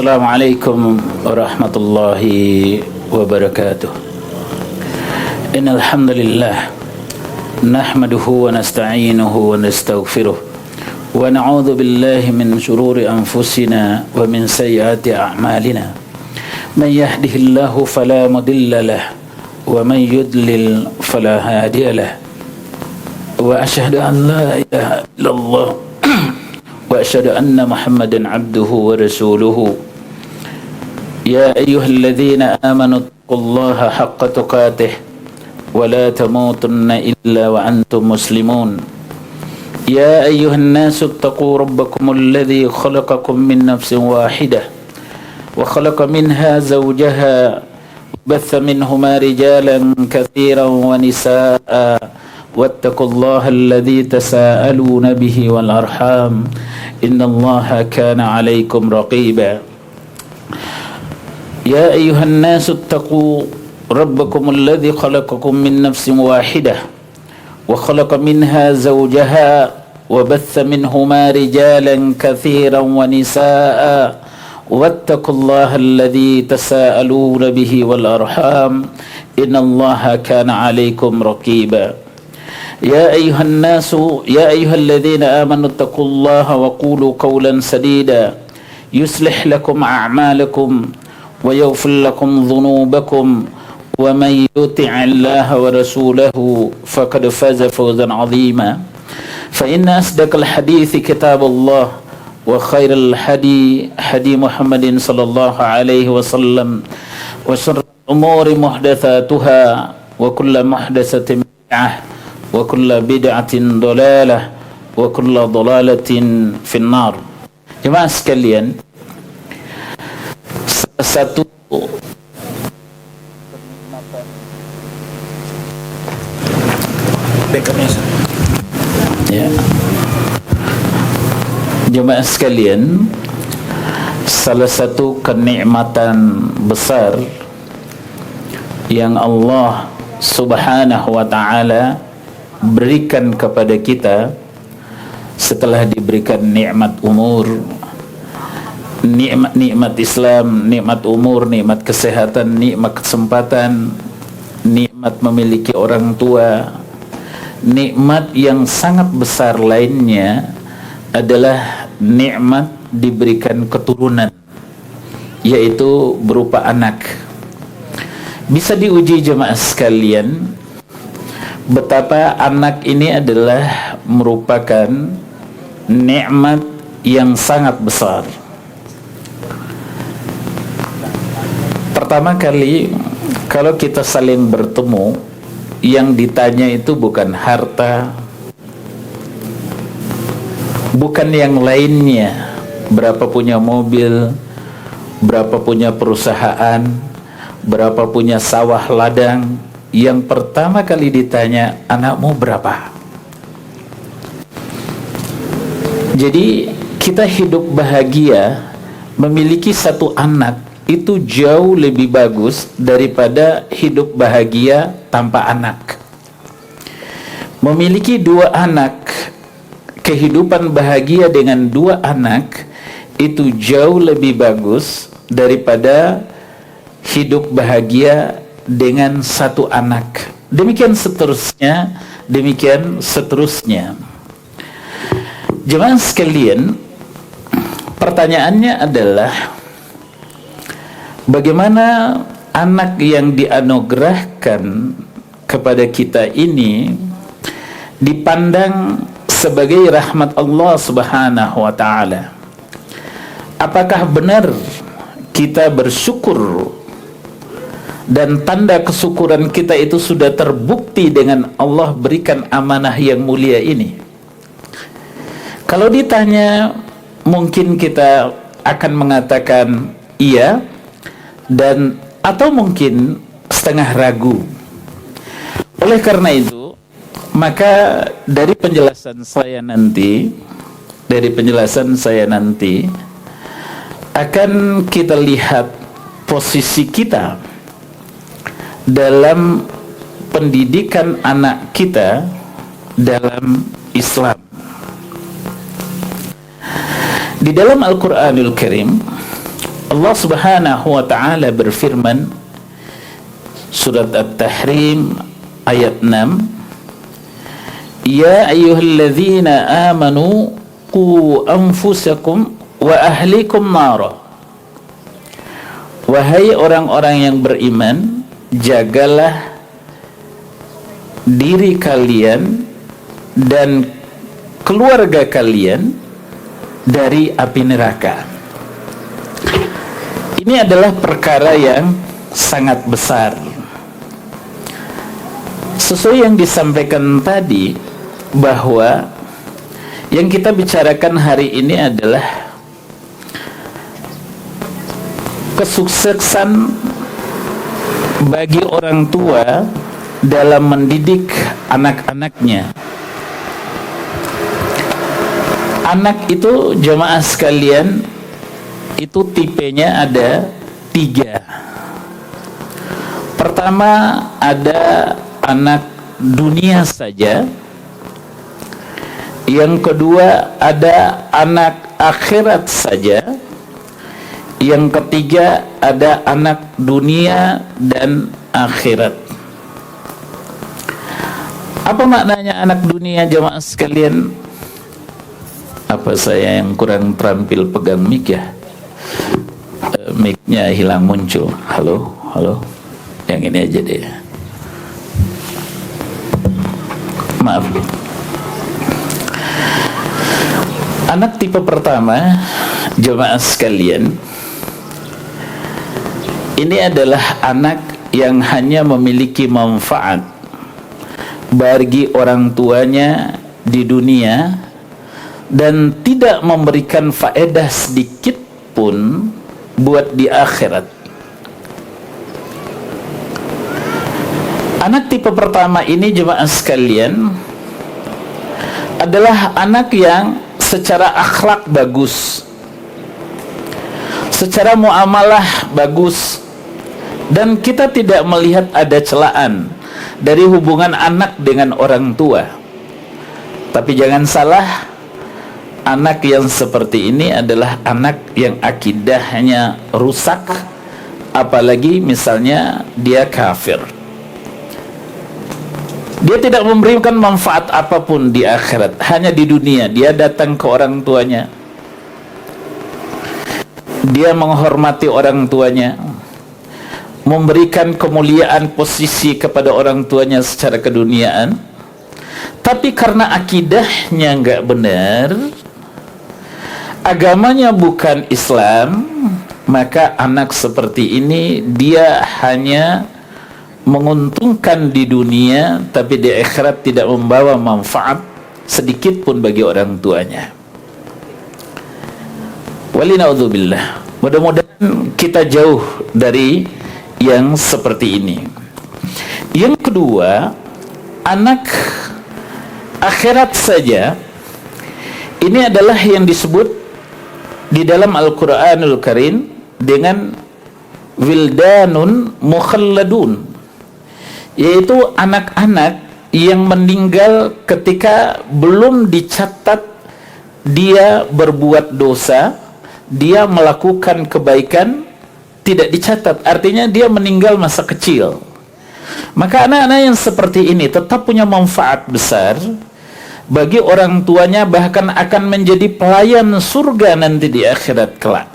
Assalamualaikum warahmatullahi wabarakatuh. Innal hamdalillah nahmaduhu wa nasta'inuhu wa nastaghfiruh wa na'udzu billahi min shururi anfusina wa min sayyiati a'malina. Man yahdihillahu fala mudilla lahu wa man yudlil fala hadiya lahu. Wa asyhadu an la ilaha illallah wa asyhadu anna Muhammadan abduhu wa rasuluhu. Ya ayyuhalladzina amanu taqullaha haqqa tuqatih wa la tamutunna illa wa antum muslimun. Ya ayyuhan nasu taqu rabbakumul ladzi khalaqakum min nafsin wahidah wa khalaqa minha zawjaha wa batha minhuma rijalan katsiran wa nisaa'a واتقوا الله الذي تساءلون به والأرحام إن الله كان عليكم رقيبا يا أيها الناس اتقوا ربكم الذي خلقكم من نفس واحدة وخلق منها زوجها وبث منهما رجالا كثيرا ونساء واتقوا الله الذي تساءلون به والأرحام إن الله كان عليكم رقيبا يا أيها الناس يا أيها الذين آمنوا اتقوا الله وقولوا قولا سديدا يصلح لكم أعمالكم ويغفر لكم ذنوبكم ومن يطع الله ورسوله فقد فاز فوزا عظيما فإن أصدق الحديث كتاب الله وخير الهدي هدي محمد صلى الله عليه وسلم وشر الأمور محدثاتها وكل محدثة بدعة wa kullu bid'atin dhalalah wa kullu dhalalatin finnar. Jemaah sekalian, satu ya. Jemaah sekalian, salah satu kenikmatan besar yang Allah Subhanahu wa ta'ala berikan kepada kita setelah diberikan nikmat umur, nikmat Islam, nikmat umur, nikmat kesehatan, nikmat kesempatan, nikmat memiliki orang tua, nikmat yang sangat besar lainnya adalah nikmat diberikan keturunan, yaitu berupa anak. Bisa diuji jemaah sekalian betapa anak ini adalah merupakan nikmat yang sangat besar. Pertama kali kalau kita saling bertemu, yang ditanya itu bukan harta, bukan yang lainnya, berapa punya mobil, berapa punya perusahaan, berapa punya sawah ladang. Yang pertama kali ditanya, anakmu berapa? Jadi kita hidup bahagia memiliki satu anak itu jauh lebih bagus daripada hidup bahagia tanpa anak. Memiliki dua anak, kehidupan bahagia dengan dua anak itu jauh lebih bagus daripada hidup bahagia dengan satu anak. Demikian seterusnya, demikian seterusnya. Jemaah sekalian, pertanyaannya adalah bagaimana anak yang dianugerahkan kepada kita ini dipandang sebagai rahmat Allah Subhanahu wa ta'ala. Apakah benar kita bersyukur dan tanda kesyukuran kita itu sudah terbukti dengan Allah berikan amanah yang mulia ini? Kalau ditanya, mungkin kita akan mengatakan iya, dan atau mungkin setengah ragu. Oleh karena itu, maka dari penjelasan saya nanti akan kita lihat posisi kita dalam pendidikan anak kita dalam Islam. Di dalam Al-Quranul Karim, Allah Subhanahu wa taala berfirman, surat At-Tahrim ayat 6, ya ayyuhalladzina amanu qu anfusakum wa ahlikum nara. Wahai orang-orang yang beriman, jagalah diri kalian dan keluarga kalian dari api neraka. Ini adalah perkara yang sangat besar. Sesuai yang disampaikan tadi, bahwa yang kita bicarakan hari ini adalah kesuksesan bagi orang tua dalam mendidik anak-anaknya. Anak itu, jemaah sekalian, itu tipenya ada 3. Pertama, ada anak dunia saja. Yang kedua, ada anak akhirat saja. Yang ketiga, ada anak dunia dan akhirat. Apa maknanya anak dunia, jemaah sekalian? Apa saya yang kurang terampil pegang mic ya? Mic-nya hilang muncul. Halo, halo. Yang ini aja deh. Maaf. Anak tipe pertama, jemaah sekalian, ini adalah anak yang hanya memiliki manfaat bagi orang tuanya di dunia dan tidak memberikan faedah sedikit pun buat di akhirat. Anak tipe pertama ini, jemaah sekalian, adalah anak yang secara akhlak bagus, secara muamalah bagus, dan kita tidak melihat ada celaan dari hubungan anak dengan orang tua. Tapi jangan salah, anak yang seperti ini adalah anak yang akidahnya rusak, apalagi misalnya dia kafir. Dia tidak memberikan manfaat apapun di akhirat, hanya di dunia. Dia datang ke orang tuanya, dia menghormati orang tuanya, memberikan kemuliaan posisi kepada orang tuanya secara keduniaan. Tapi karena akidahnya nggak benar, agamanya bukan Islam, maka anak seperti ini dia hanya menguntungkan di dunia, tapi di akhirat tidak membawa manfaat sedikit pun bagi orang tuanya. Walina'udzubillah. Mudah-mudahan kita jauh dari yang seperti ini. Yang kedua, anak akhirat saja, ini adalah yang disebut di dalam Al-Quranul Karim dengan wildanun mukhalladun, yaitu anak-anak yang meninggal ketika belum dicatat dia berbuat dosa, dia melakukan kebaikan, tidak dicatat. Artinya dia meninggal masa kecil. Maka anak-anak yang seperti ini tetap punya manfaat besar bagi orang tuanya, bahkan akan menjadi pelayan surga nanti di akhirat kelak.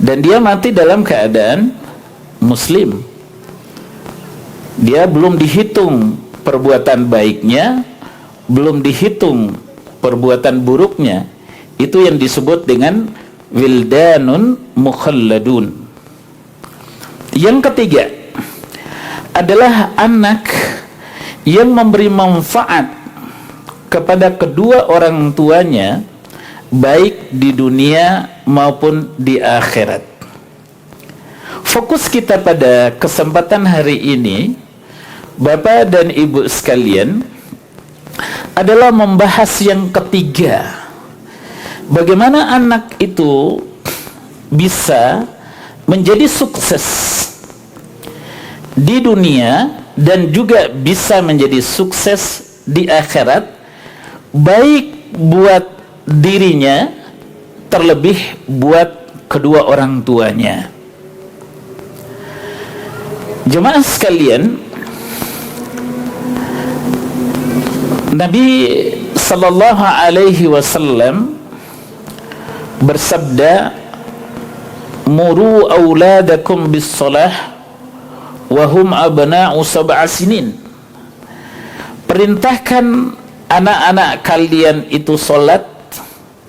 Dan dia mati dalam keadaan muslim. Dia belum dihitung perbuatan baiknya, belum dihitung perbuatan buruknya. Itu yang disebut dengan wildanun mukhalladun. Yang ketiga adalah anak yang memberi manfaat kepada kedua orang tuanya, baik di dunia maupun di akhirat. Fokus kita pada kesempatan hari ini, Bapak dan Ibu sekalian, adalah membahas yang ketiga. Bagaimana anak itu bisa menjadi sukses di dunia dan juga bisa menjadi sukses di akhirat, baik buat dirinya, terlebih buat kedua orang tuanya. Jemaah sekalian, Nabi sallallahu alaihi wasallam bersabda, "Muru auladakum bis-shalah wa hum abna'u sab'a sinin." Perintahkan anak-anak kalian itu salat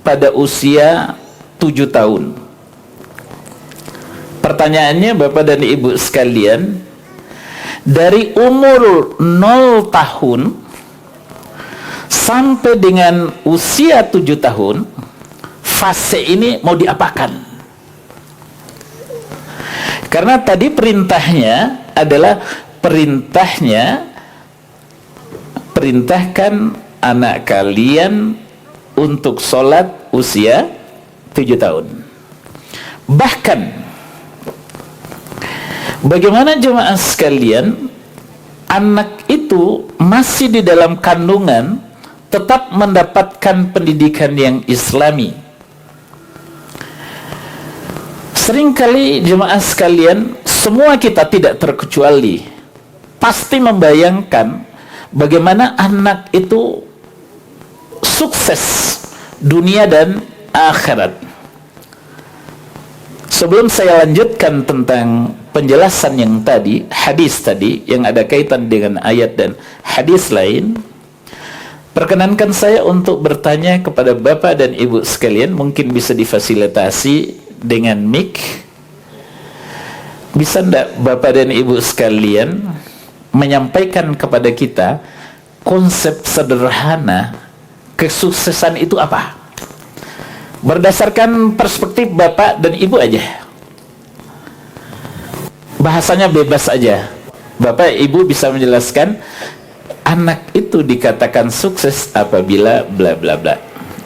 pada usia 7 tahun. Pertanyaannya Bapak dan Ibu sekalian, dari umur 0 tahun sampai dengan usia 7 tahun, fase ini mau diapakan? Karena tadi perintahnya adalah perintahkan anak kalian untuk sholat usia 7 tahun. Bahkan bagaimana jemaah sekalian, anak itu masih di dalam kandungan tetap mendapatkan pendidikan yang islami. Seringkali jemaah sekalian, semua kita tidak terkecuali pasti membayangkan bagaimana anak itu sukses dunia dan akhirat. Sebelum saya lanjutkan tentang penjelasan yang tadi, hadis tadi yang ada kaitan dengan ayat dan hadis lain, perkenankan saya untuk bertanya kepada Bapak dan Ibu sekalian, mungkin bisa difasilitasi dengan mic. Bisa enggak Bapak dan Ibu sekalian menyampaikan kepada kita konsep sederhana kesuksesan itu apa? Berdasarkan perspektif Bapak dan Ibu aja. Bahasanya bebas aja. Bapak Ibu bisa menjelaskan anak itu dikatakan sukses apabila bla bla bla.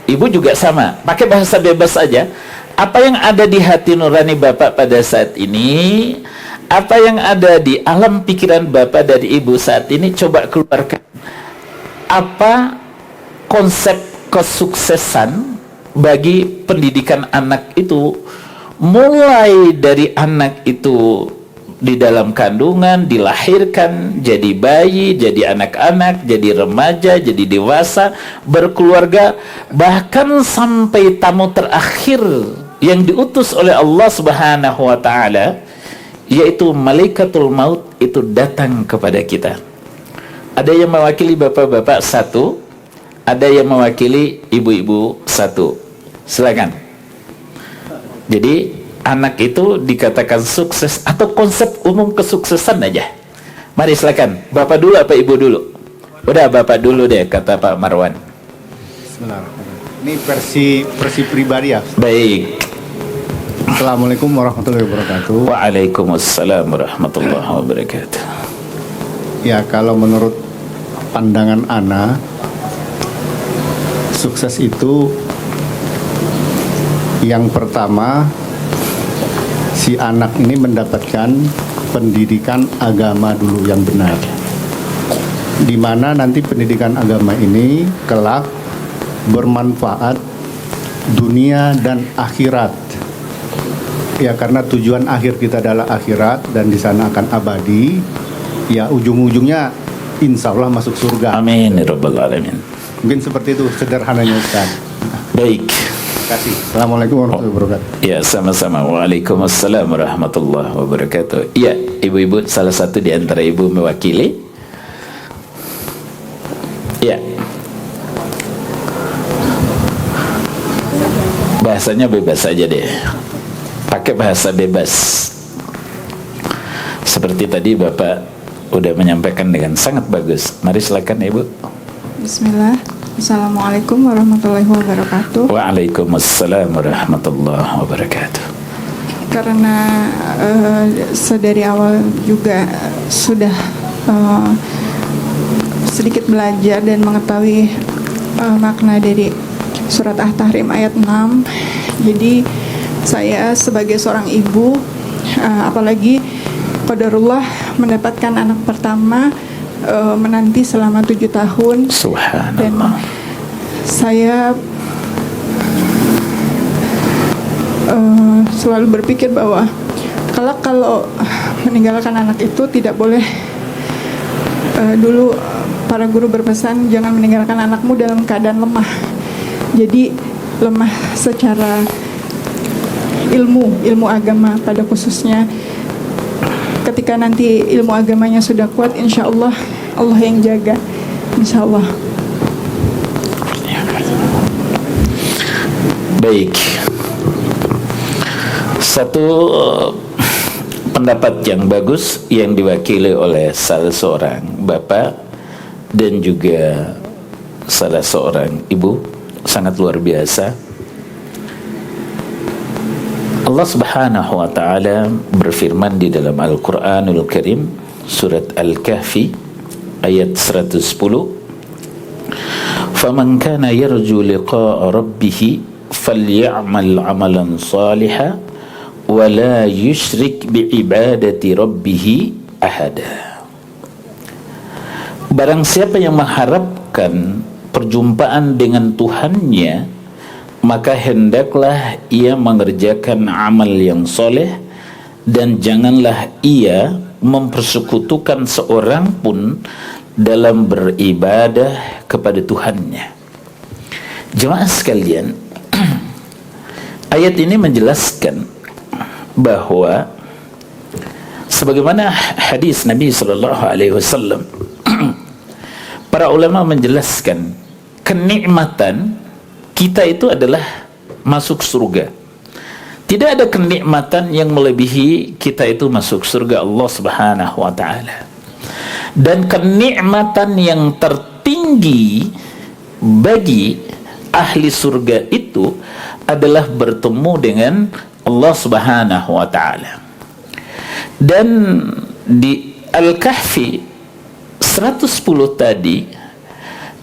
Ibu juga sama, pakai bahasa bebas aja. Apa yang ada di hati nurani Bapak pada saat ini, apa yang ada di alam pikiran Bapak dan Ibu saat ini, coba keluarkan. Apa konsep kesuksesan bagi pendidikan anak itu, mulai dari anak itu di dalam kandungan, dilahirkan, jadi bayi, jadi anak-anak, jadi remaja, jadi dewasa, berkeluarga, bahkan sampai tamu terakhir yang diutus oleh Allah Subhanahu wa taala, yaitu malaikatul maut, itu datang kepada kita. Ada yang mewakili bapak-bapak satu, ada yang mewakili ibu-ibu satu. Silakan. Jadi anak itu dikatakan sukses atau konsep umum kesuksesan aja. Mari silakan. Bapak dulu apa ibu dulu? Udah Bapak dulu deh, kata Pak Marwan. Bismillahirrahmanirrahim. Ini versi pribadi ya. Baik. Assalamualaikum warahmatullahi wabarakatuh. Waalaikumsalam warahmatullahi wabarakatuh. Ya, kalau menurut pandangan Ana, sukses itu yang pertama, si anak ini mendapatkan pendidikan agama dulu yang benar, di mana nanti pendidikan agama ini kelak bermanfaat dunia dan akhirat. Ya, karena tujuan akhir kita adalah akhirat dan di sana akan abadi. Ya, ujung-ujungnya insya Allah masuk surga. Amin ya rabbal alamin. Mungkin seperti itu sederhananya Ustaz. Baik. Terima kasih. Assalamualaikum warahmatullahi wabarakatuh. Ya, sama-sama. Waalaikumsalam warahmatullahi wabarakatuh. Ya, ibu-ibu, salah satu di antara ibu mewakili. Ya. Bahasanya bebas aja deh. Pakai bahasa bebas. Seperti tadi Bapak udah menyampaikan dengan sangat bagus. Mari silakan Ibu. Bismillah. Assalamualaikum warahmatullahi wabarakatuh. Waalaikumsalam warahmatullahi wabarakatuh. Karena sedari awal juga sudah sedikit belajar dan mengetahui makna dari surat At-Tahrim ayat 6. Jadi saya sebagai seorang ibu, apalagi qadarullah mendapatkan anak pertama menanti selama 7 tahun. Subhanallah. Dan saya selalu berpikir bahwa kalau meninggalkan anak itu tidak boleh. Dulu para guru berpesan jangan meninggalkan anakmu dalam keadaan lemah. Jadi lemah secara ilmu agama pada khususnya. Ketika nanti ilmu agamanya sudah kuat, insya Allah Allah yang jaga, insya Allah. Baik, satu pendapat yang bagus yang diwakili oleh salah seorang bapak dan juga salah seorang ibu, sangat luar biasa. Allah Subhanahu wa taala berfirman di dalam Al-Qur'anul Karim surat Al-Kahfi ayat 110, "Faman kana yarju liqa'a rabbih falyamal 'amalan shalihan wa la yusyrik bi'ibadati rabbih ahada." Barang siapa yang mengharapkan perjumpaan dengan Tuhannya, maka hendaklah ia mengerjakan amal yang soleh dan janganlah ia mempersekutukan seorang pun dalam beribadah kepada Tuhannya. Jemaah sekalian, ayat ini menjelaskan bahwa sebagaimana hadis Nabi sallallahu alaihi wasallam, para ulama menjelaskan kenikmatan kita itu adalah masuk surga. Tidak ada kenikmatan yang melebihi kita itu masuk surga Allah Subhanahu wa taala. Dan kenikmatan yang tertinggi bagi ahli surga itu adalah bertemu dengan Allah Subhanahu wa taala. Dan di Al-Kahfi 110 tadi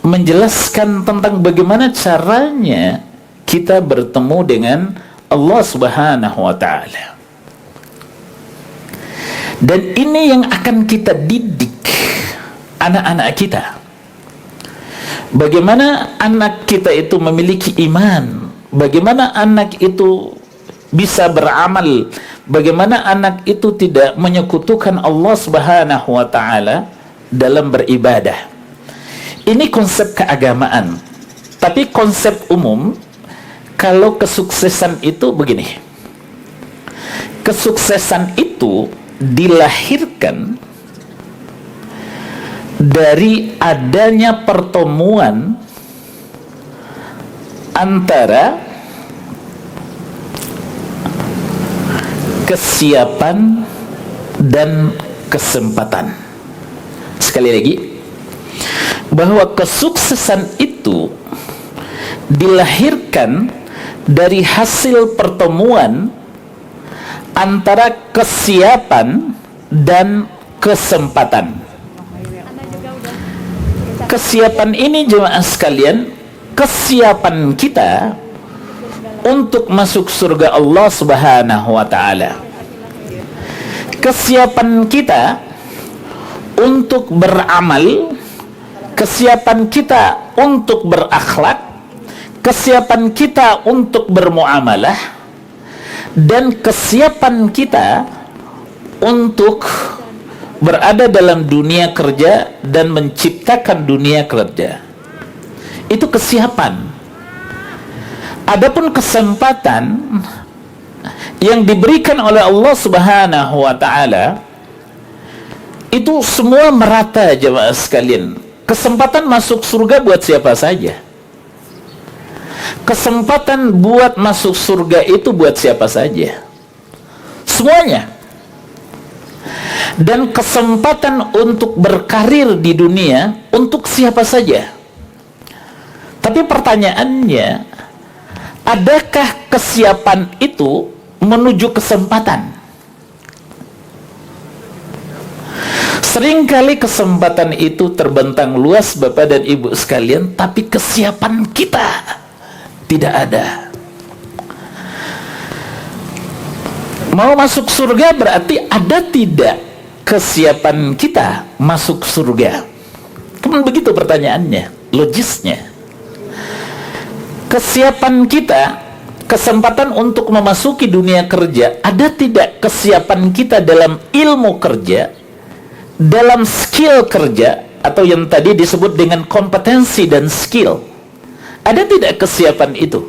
menjelaskan tentang bagaimana caranya kita bertemu dengan Allah Subhanahu wa taala. Dan ini yang akan kita didik anak-anak kita. Bagaimana anak kita itu memiliki iman, bagaimana anak itu bisa beramal, bagaimana anak itu tidak menyekutukan Allah Subhanahu wa taala dalam beribadah. Ini konsep keagamaan. Tapi konsep umum, kalau kesuksesan itu begini. Kesuksesan itu dilahirkan dari adanya pertemuan antara kesiapan dan kesempatan. Sekali lagi, bahwa kesuksesan itu dilahirkan dari hasil pertemuan antara kesiapan dan kesempatan. Kesiapan ini jemaah sekalian, kesiapan kita untuk masuk surga Allah Subhanahu wa taala. Kesiapan kita untuk beramal, kesiapan kita untuk berakhlak, kesiapan kita untuk bermuamalah, dan kesiapan kita untuk berada dalam dunia kerja dan menciptakan dunia kerja. Itu kesiapan. Adapun kesempatan yang diberikan oleh Allah Subhanahu wa taala itu semua merata jemaah sekalian. Kesempatan masuk surga buat siapa saja. Kesempatan buat masuk surga itu buat siapa saja. Semuanya. Dan kesempatan untuk berkarir di dunia untuk siapa saja. Tapi pertanyaannya, adakah kesiapan itu menuju kesempatan? Seringkali kesempatan itu terbentang luas Bapak dan Ibu sekalian, tapi kesiapan kita tidak ada. Mau masuk surga berarti ada tidak kesiapan kita masuk surga? Kan begitu pertanyaannya, logisnya. Kesiapan kita kesempatan untuk memasuki dunia kerja, ada tidak kesiapan kita dalam ilmu kerja, dalam skill kerja, atau yang tadi disebut dengan kompetensi dan skill? Ada tidak kesiapan itu?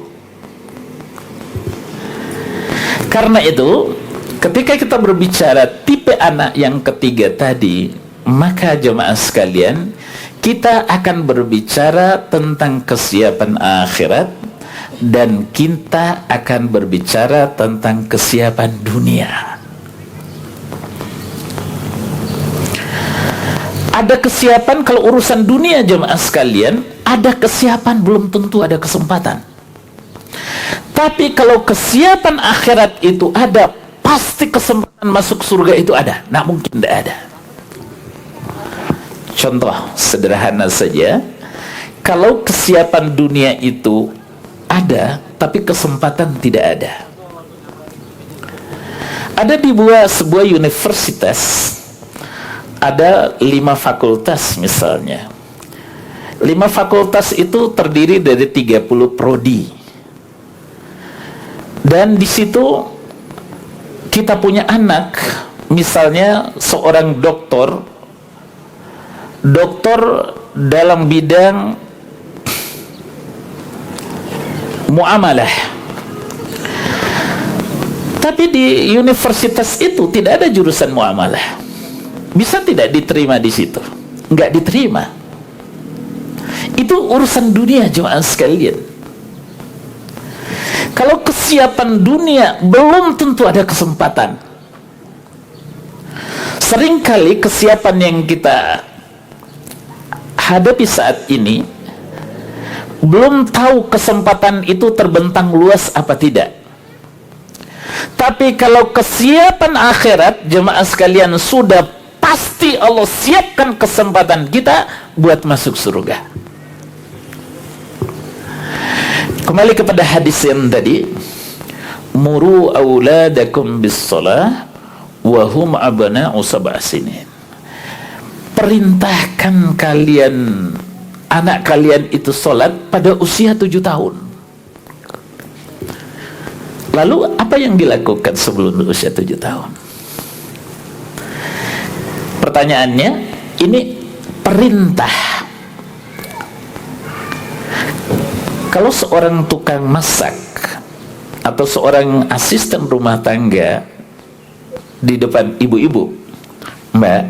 Karena itu, ketika kita berbicara tipe anak yang ketiga tadi, maka jemaah sekalian, kita akan berbicara tentang kesiapan akhirat, dan kita akan berbicara tentang kesiapan dunia. Ada kesiapan kalau urusan dunia jemaah sekalian, ada kesiapan belum tentu ada kesempatan. Tapi kalau kesiapan akhirat itu ada, pasti kesempatan masuk surga itu ada. Nah, mungkin tidak ada. Contoh sederhana saja, kalau kesiapan dunia itu ada, tapi kesempatan tidak ada. Ada di sebuah universitas, ada 5 fakultas misalnya. 5 fakultas itu terdiri dari 30 prodi. Dan di situ kita punya anak, misalnya seorang doktor dalam bidang muamalah. Tapi di universitas itu tidak ada jurusan muamalah. Bisa tidak diterima di situ? Enggak diterima. Itu urusan dunia jemaah sekalian. Kalau kesiapan dunia belum tentu ada kesempatan. Seringkali kesiapan yang kita hadapi saat ini, belum tahu kesempatan itu terbentang luas apa tidak. Tapi kalau kesiapan akhirat jemaah sekalian, sudah pasti Allah siapkan kesempatan kita buat masuk surga. Kembali kepada hadis yang tadi, muru auladakum bis-shalah wa hum abna'u sab'a sinin. Perintahkan kalian, anak kalian itu sholat pada usia 7 tahun. Lalu apa yang dilakukan sebelum usia 7 tahun? Pertanyaannya, ini perintah. Kalau seorang tukang masak atau seorang asisten rumah tangga di depan ibu-ibu, Mbak,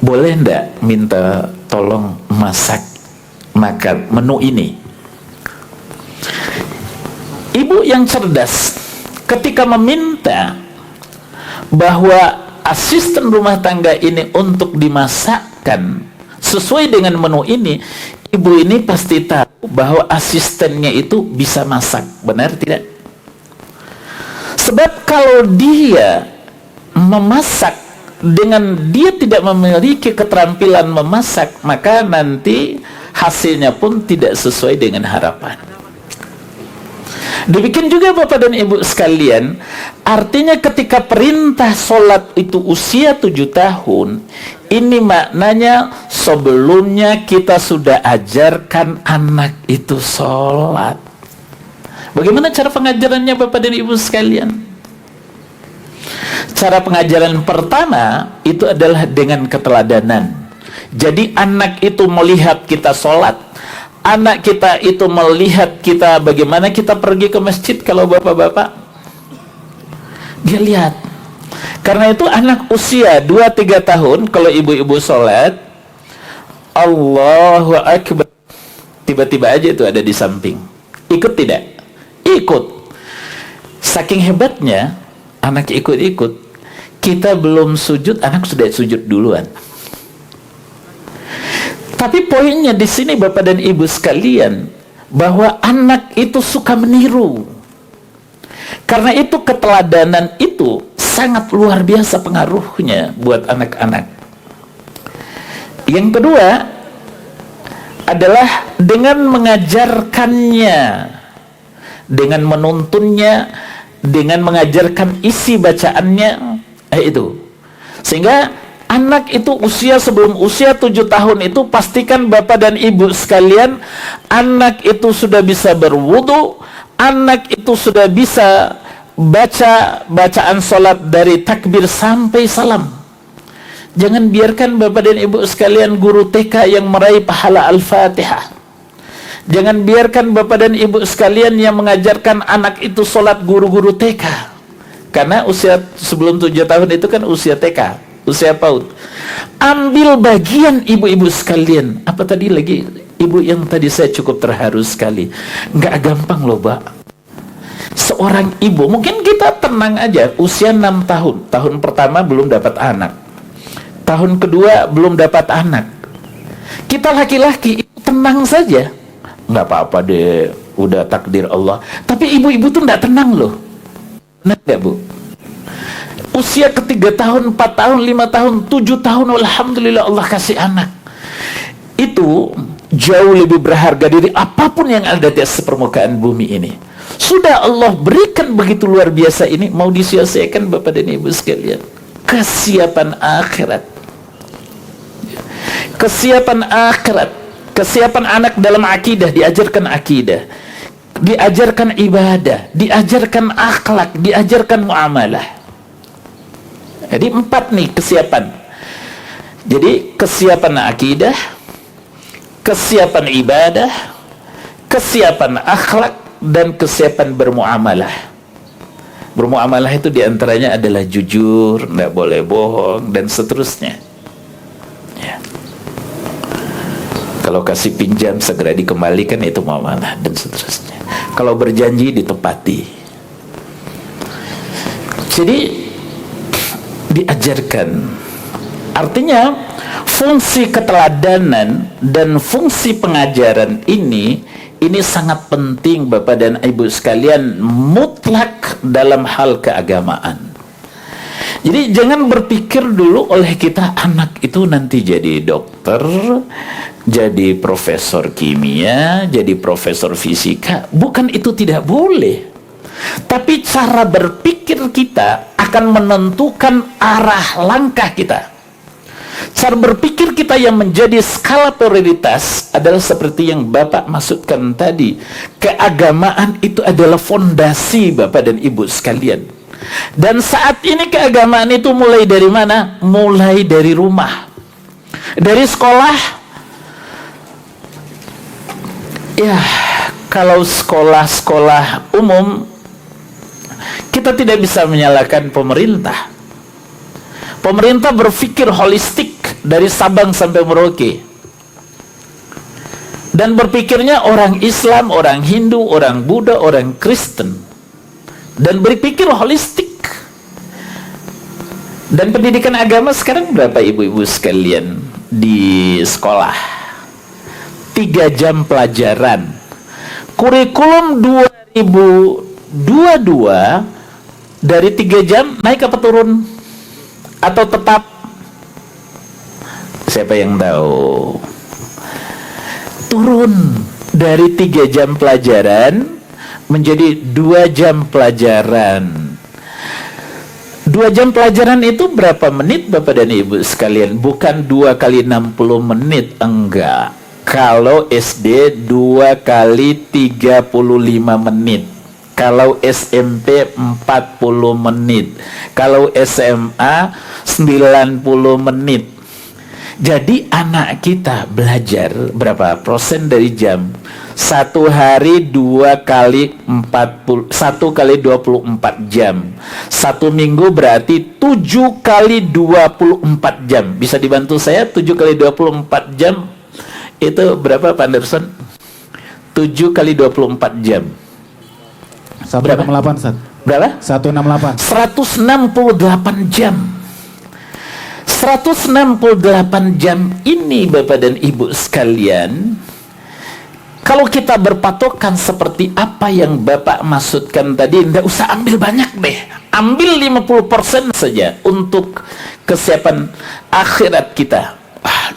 boleh ndak minta tolong masak makan menu ini? Ibu yang cerdas ketika meminta bahwa asisten rumah tangga ini untuk dimasakkan sesuai dengan menu ini, ibu ini pasti tahu bahwa asistennya itu bisa masak, benar tidak? Sebab kalau dia memasak dengan dia tidak memiliki keterampilan memasak, maka nanti hasilnya pun tidak sesuai dengan harapan. Demikian juga Bapak dan Ibu sekalian, artinya ketika perintah sholat itu usia 7 tahun, ini maknanya sebelumnya kita sudah ajarkan anak itu sholat. Bagaimana cara pengajarannya Bapak dan Ibu sekalian? Cara pengajaran pertama itu adalah dengan keteladanan. Jadi anak itu melihat kita sholat, anak kita itu melihat kita bagaimana kita pergi ke masjid. Kalau bapak-bapak, dia lihat. Karena itu anak usia 2-3 tahun, kalau ibu-ibu sholat, Allahu Akbar, tiba-tiba aja itu ada di samping. Ikut tidak? Ikut. Saking hebatnya anak ikut-ikut, kita belum sujud, anak sudah sujud duluan. Tapi poinnya di sini Bapak dan Ibu sekalian, bahwa anak itu suka meniru. Karena itu keteladanan itu sangat luar biasa pengaruhnya buat anak-anak. Yang kedua adalah dengan mengajarkannya, dengan menuntunnya, dengan mengajarkan isi bacaannya, itu. Sehingga anak itu sebelum usia 7 tahun itu, pastikan Bapak dan Ibu sekalian, anak itu sudah bisa berwudu, anak itu sudah bisa baca bacaan sholat dari takbir sampai salam. Jangan biarkan Bapak dan Ibu sekalian guru TK yang meraih pahala Al-Fatihah. Jangan biarkan Bapak dan Ibu sekalian yang mengajarkan anak itu sholat guru-guru TK. Karena usia sebelum 7 tahun itu kan usia TK, usia PAUD. Ambil bagian ibu-ibu sekalian. Apa tadi lagi? Ibu yang tadi saya cukup terharu sekali. Nggak gampang loh, Pak. Seorang ibu, mungkin kita tenang aja, usia 6 tahun. Tahun pertama belum dapat anak. Tahun kedua belum dapat anak. Kita laki-laki tenang saja. Nggak apa-apa deh, udah takdir Allah. Tapi ibu-ibu tuh nggak tenang loh. Benar nggak, Bu? Usia ke-3 tahun, 4 tahun, 5 tahun, 7 tahun, alhamdulillah Allah kasih anak. Itu jauh lebih berharga dari apapun yang ada di atas permukaan bumi ini. Sudah Allah berikan begitu luar biasa ini, mau disia-siakan Bapak dan Ibu sekalian. Kesiapan akhirat. Kesiapan akhirat. Kesiapan anak dalam akidah, diajarkan akidah, diajarkan ibadah, diajarkan akhlak, diajarkan muamalah. Jadi 4 nih kesiapan. Jadi kesiapan akidah, kesiapan ibadah, kesiapan akhlak, dan kesiapan bermuamalah. Bermuamalah itu diantaranya adalah jujur, tidak boleh bohong, dan seterusnya. Ya. Kalau kasih pinjam segera dikembalikan, itu muamalah, dan seterusnya. Kalau berjanji ditepati. Jadi diajarkan. Artinya fungsi keteladanan dan fungsi pengajaran ini sangat penting Bapak dan Ibu sekalian, mutlak dalam hal keagamaan. Jadi jangan berpikir dulu oleh kita anak itu nanti jadi dokter, jadi profesor kimia, jadi profesor fisika. Bukan itu tidak boleh. Tapi cara berpikir kita akan menentukan arah langkah kita. Cara berpikir kita yang menjadi skala prioritas adalah seperti yang Bapak maksudkan tadi. Keagamaan itu adalah fondasi Bapak dan Ibu sekalian. Dan saat ini keagamaan itu mulai dari mana? Mulai dari rumah, dari sekolah. Ya, kalau sekolah-sekolah umum, kita tidak bisa menyalahkan pemerintah. Pemerintah berpikir holistik dari Sabang sampai Merauke. Dan berpikirnya orang Islam, orang Hindu, orang Buddha, orang Kristen. Dan berpikir holistik. Dan pendidikan agama sekarang berapa ibu-ibu sekalian di sekolah? 3 jam pelajaran. Kurikulum 2022 dari 3 jam naik apa turun? Atau tetap? Siapa yang tahu? Turun dari 3 jam pelajaran menjadi 2 jam pelajaran. 2 jam pelajaran itu berapa menit Bapak dan Ibu sekalian? Bukan 2 kali 60 menit, enggak. Kalau SD 2 kali 35 menit. Kalau SMP 40 menit. Kalau SMA 90 menit. Jadi anak kita belajar berapa persen dari jam? 1 hari 2 kali 40, 1 kali 24 jam. 1 minggu berarti 7 kali 24 jam. Bisa dibantu saya 7 kali 24 jam itu berapa Pak Anderson? 7 kali 24 jam. 168 Ustaz. Berapa? 168. 168 jam. 168 jam ini Bapak dan Ibu sekalian, kalau kita berpatokan seperti apa yang Bapak maksudkan tadi, tidak usah ambil banyak deh, ambil 50% saja untuk kesiapan akhirat kita.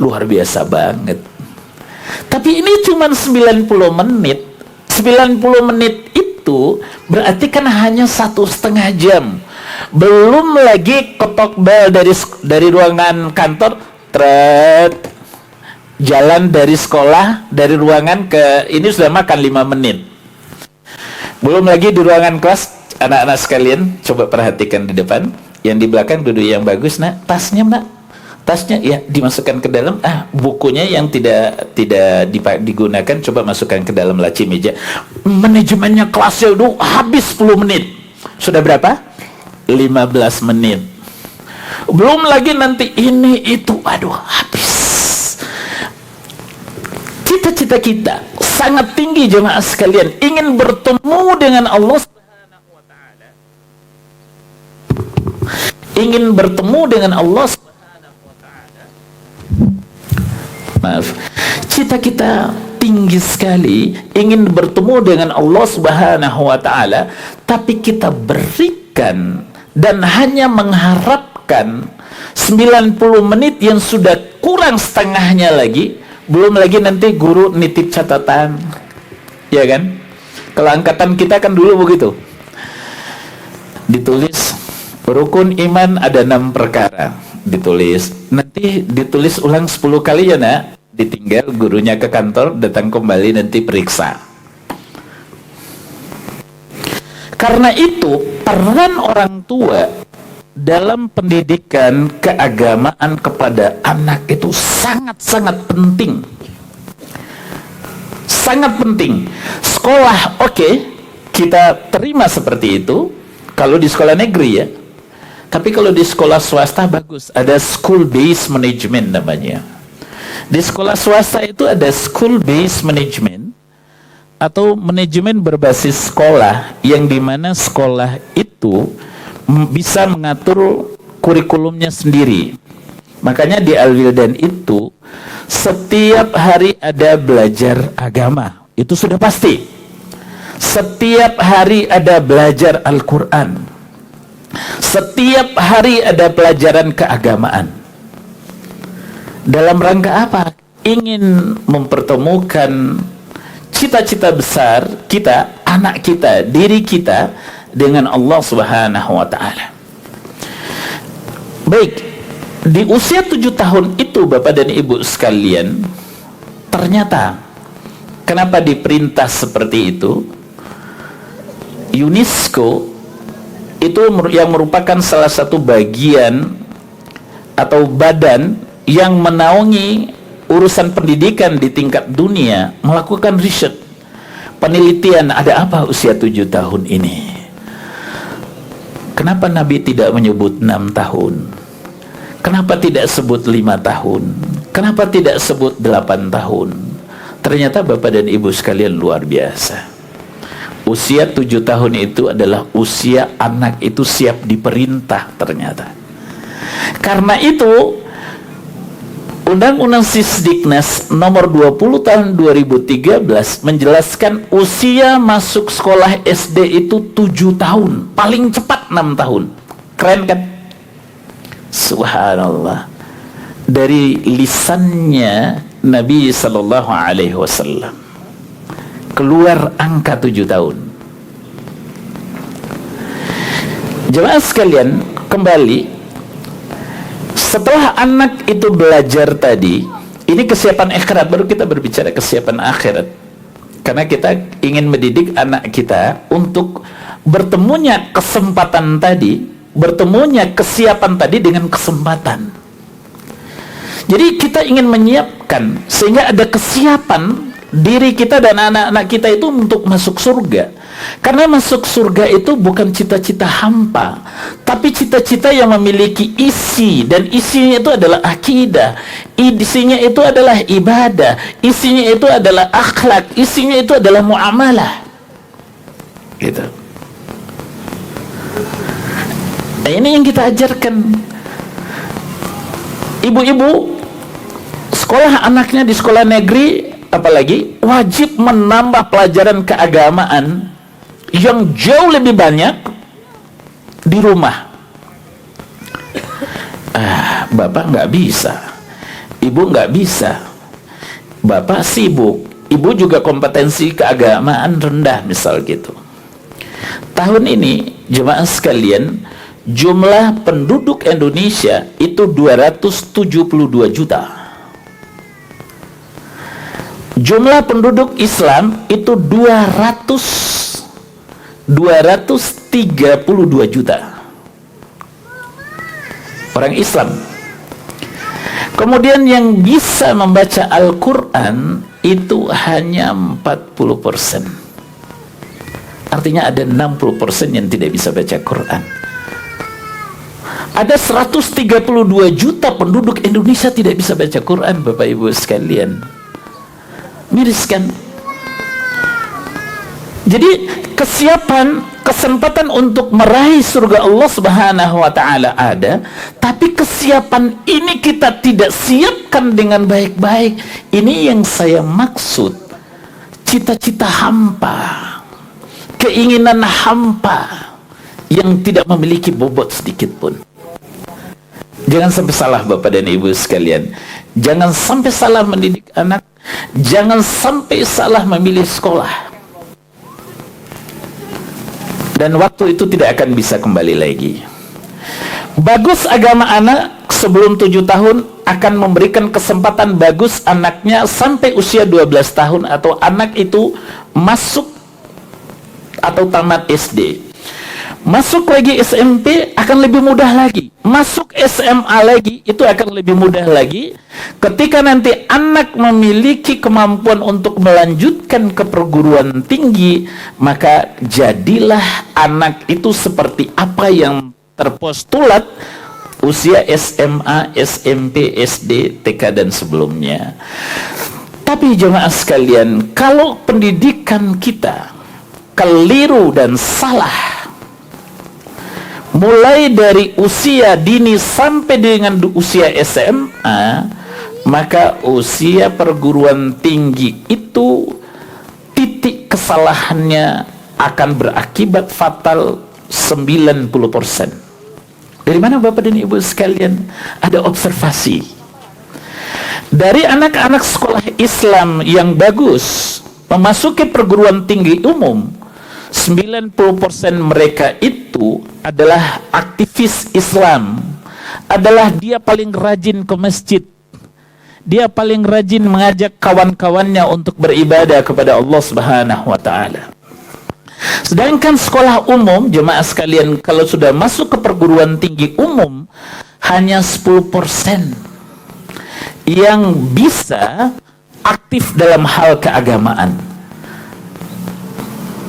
Luar biasa banget. Tapi ini cuma 90 menit. 90 menit itu berarti kan hanya 1,5 jam. Belum lagi ketok bel dari ruangan kantor, jalan dari sekolah, dari ruangan ke ini sudah makan 5 menit. Belum lagi di ruangan kelas, anak-anak sekalian coba perhatikan di depan, yang di belakang duduk yang bagus, nak, tasnya ya dimasukkan ke dalam, bukunya yang tidak digunakan coba masukkan ke dalam laci meja. Manajemennya kelasnya itu habis 10 menit. Sudah berapa? 15 menit. Belum lagi nanti ini itu, aduh, habis. Cita-cita kita sangat tinggi jemaah sekalian, ingin bertemu dengan Allah Subhanahu wa taala. Ingin bertemu dengan Allah Subhanahu wa taala. Maaf. Cita kita tinggi sekali, ingin bertemu dengan Allah Subhanahu wa taala, tapi kita berikan dan hanya mengharapkan 90 menit yang sudah kurang setengahnya lagi. Belum lagi nanti guru nitip catatan, ya kan? Kalau angkatan kita kan dulu begitu, ditulis rukun iman ada 6 perkara, ditulis, nanti ditulis ulang 10 kali ya nak, ditinggal gurunya ke kantor, datang kembali nanti periksa. Karena itu peran orang tua dalam pendidikan keagamaan kepada anak itu sangat-sangat penting. Sangat penting. Sekolah oke, kita terima seperti itu kalau di sekolah negeri ya. Tapi kalau di sekolah swasta bagus, ada school based management namanya. Di sekolah swasta itu ada school based management atau manajemen berbasis sekolah, yang dimana sekolah itu bisa mengatur kurikulumnya sendiri. Makanya di Al-Wildan itu setiap hari ada belajar agama, itu sudah pasti. Setiap hari ada belajar Al-Quran, setiap hari ada pelajaran keagamaan. Dalam rangka apa? Ingin mempertemukan cita-cita besar kita, anak kita, diri kita dengan Allah Subhanahu wa taala. Baik, di usia 7 tahun itu Bapak dan Ibu sekalian, ternyata kenapa diperintah seperti itu? UNESCO itu yang merupakan salah satu bagian atau badan yang menaungi urusan pendidikan di tingkat dunia, melakukan riset, penelitian, ada apa usia 7 tahun ini? Kenapa Nabi tidak menyebut 6 tahun? Kenapa tidak sebut 5 tahun? Kenapa tidak sebut 8 tahun? Ternyata Bapak dan Ibu sekalian luar biasa. Usia 7 tahun itu adalah usia anak itu siap diperintah ternyata. Karena itu Undang-Undang Sisdiknas nomor 20 tahun 2013 menjelaskan usia masuk sekolah SD itu 7 tahun, paling cepat 6 tahun. Keren kan? Subhanallah. Dari lisannya Nabi sallallahu alaihi wasallam keluar angka 7 tahun. Jemaah sekalian, kembali, setelah anak itu belajar tadi, ini kesiapan akhirat, baru kita berbicara kesiapan akhirat. Karena kita ingin mendidik anak kita untuk bertemunya kesempatan tadi, bertemunya kesiapan tadi dengan kesempatan. Jadi kita ingin menyiapkan sehingga ada kesiapan diri kita dan anak-anak kita itu untuk masuk surga. Karena masuk surga itu bukan cita-cita hampa, tapi cita-cita yang memiliki isi, dan isinya itu adalah akidah, isinya itu adalah ibadah, isinya itu adalah akhlak, isinya itu adalah muamalah. Gitu. Nah, ini yang kita ajarkan. Ibu-ibu sekolah anaknya di sekolah negeri, apalagi wajib menambah pelajaran keagamaan yang jauh lebih banyak di rumah. Bapak nggak bisa, ibu nggak bisa, bapak sibuk, ibu juga kompetensi keagamaan rendah, misal gitu. Tahun ini jemaah sekalian, jumlah penduduk Indonesia itu 272 juta. Jumlah penduduk Islam itu 200 232 juta orang Islam. Kemudian yang bisa membaca Al-Quran itu hanya 40%. Artinya ada 60% yang tidak bisa baca Quran. Ada 132 juta penduduk Indonesia tidak bisa baca Quran, Bapak Ibu sekalian. Miris kan? Jadi kesempatan untuk meraih surga Allah Subhanahu wa taala ada, tapi kesiapan ini kita tidak siapkan dengan baik-baik. Ini yang saya maksud. Cita-cita hampa, keinginan hampa yang tidak memiliki bobot sedikit pun. Jangan sampai salah Bapak dan Ibu sekalian. Jangan sampai salah mendidik anak. Jangan sampai salah memilih sekolah. Dan waktu itu tidak akan bisa kembali lagi. Bagus agama anak sebelum 7 tahun akan memberikan kesempatan bagus anaknya sampai usia 12 tahun atau anak itu masuk atau tamat SD. Masuk lagi SMP akan lebih mudah lagi. Masuk SMA lagi itu akan lebih mudah lagi. Ketika nanti anak memiliki kemampuan untuk melanjutkan ke perguruan tinggi, maka jadilah anak itu seperti apa yang terpostulat usia SMA, SMP, SD, TK dan sebelumnya. Tapi jemaah sekalian, kalau pendidikan kita keliru dan salah, mulai dari usia dini sampai dengan usia SMA, maka usia perguruan tinggi itu titik kesalahannya akan berakibat fatal 90%. Dari mana Bapak dan Ibu sekalian? Ada observasi. Dari anak-anak sekolah Islam yang bagus memasuki perguruan tinggi umum, 90% mereka itu adalah aktivis Islam, adalah dia paling rajin ke masjid, dia paling rajin mengajak kawan-kawannya untuk beribadah kepada Allah Subhanahu wa taala. Sedangkan sekolah umum, jemaah sekalian, kalau sudah masuk ke perguruan tinggi umum, hanya 10% yang bisa aktif dalam hal keagamaan.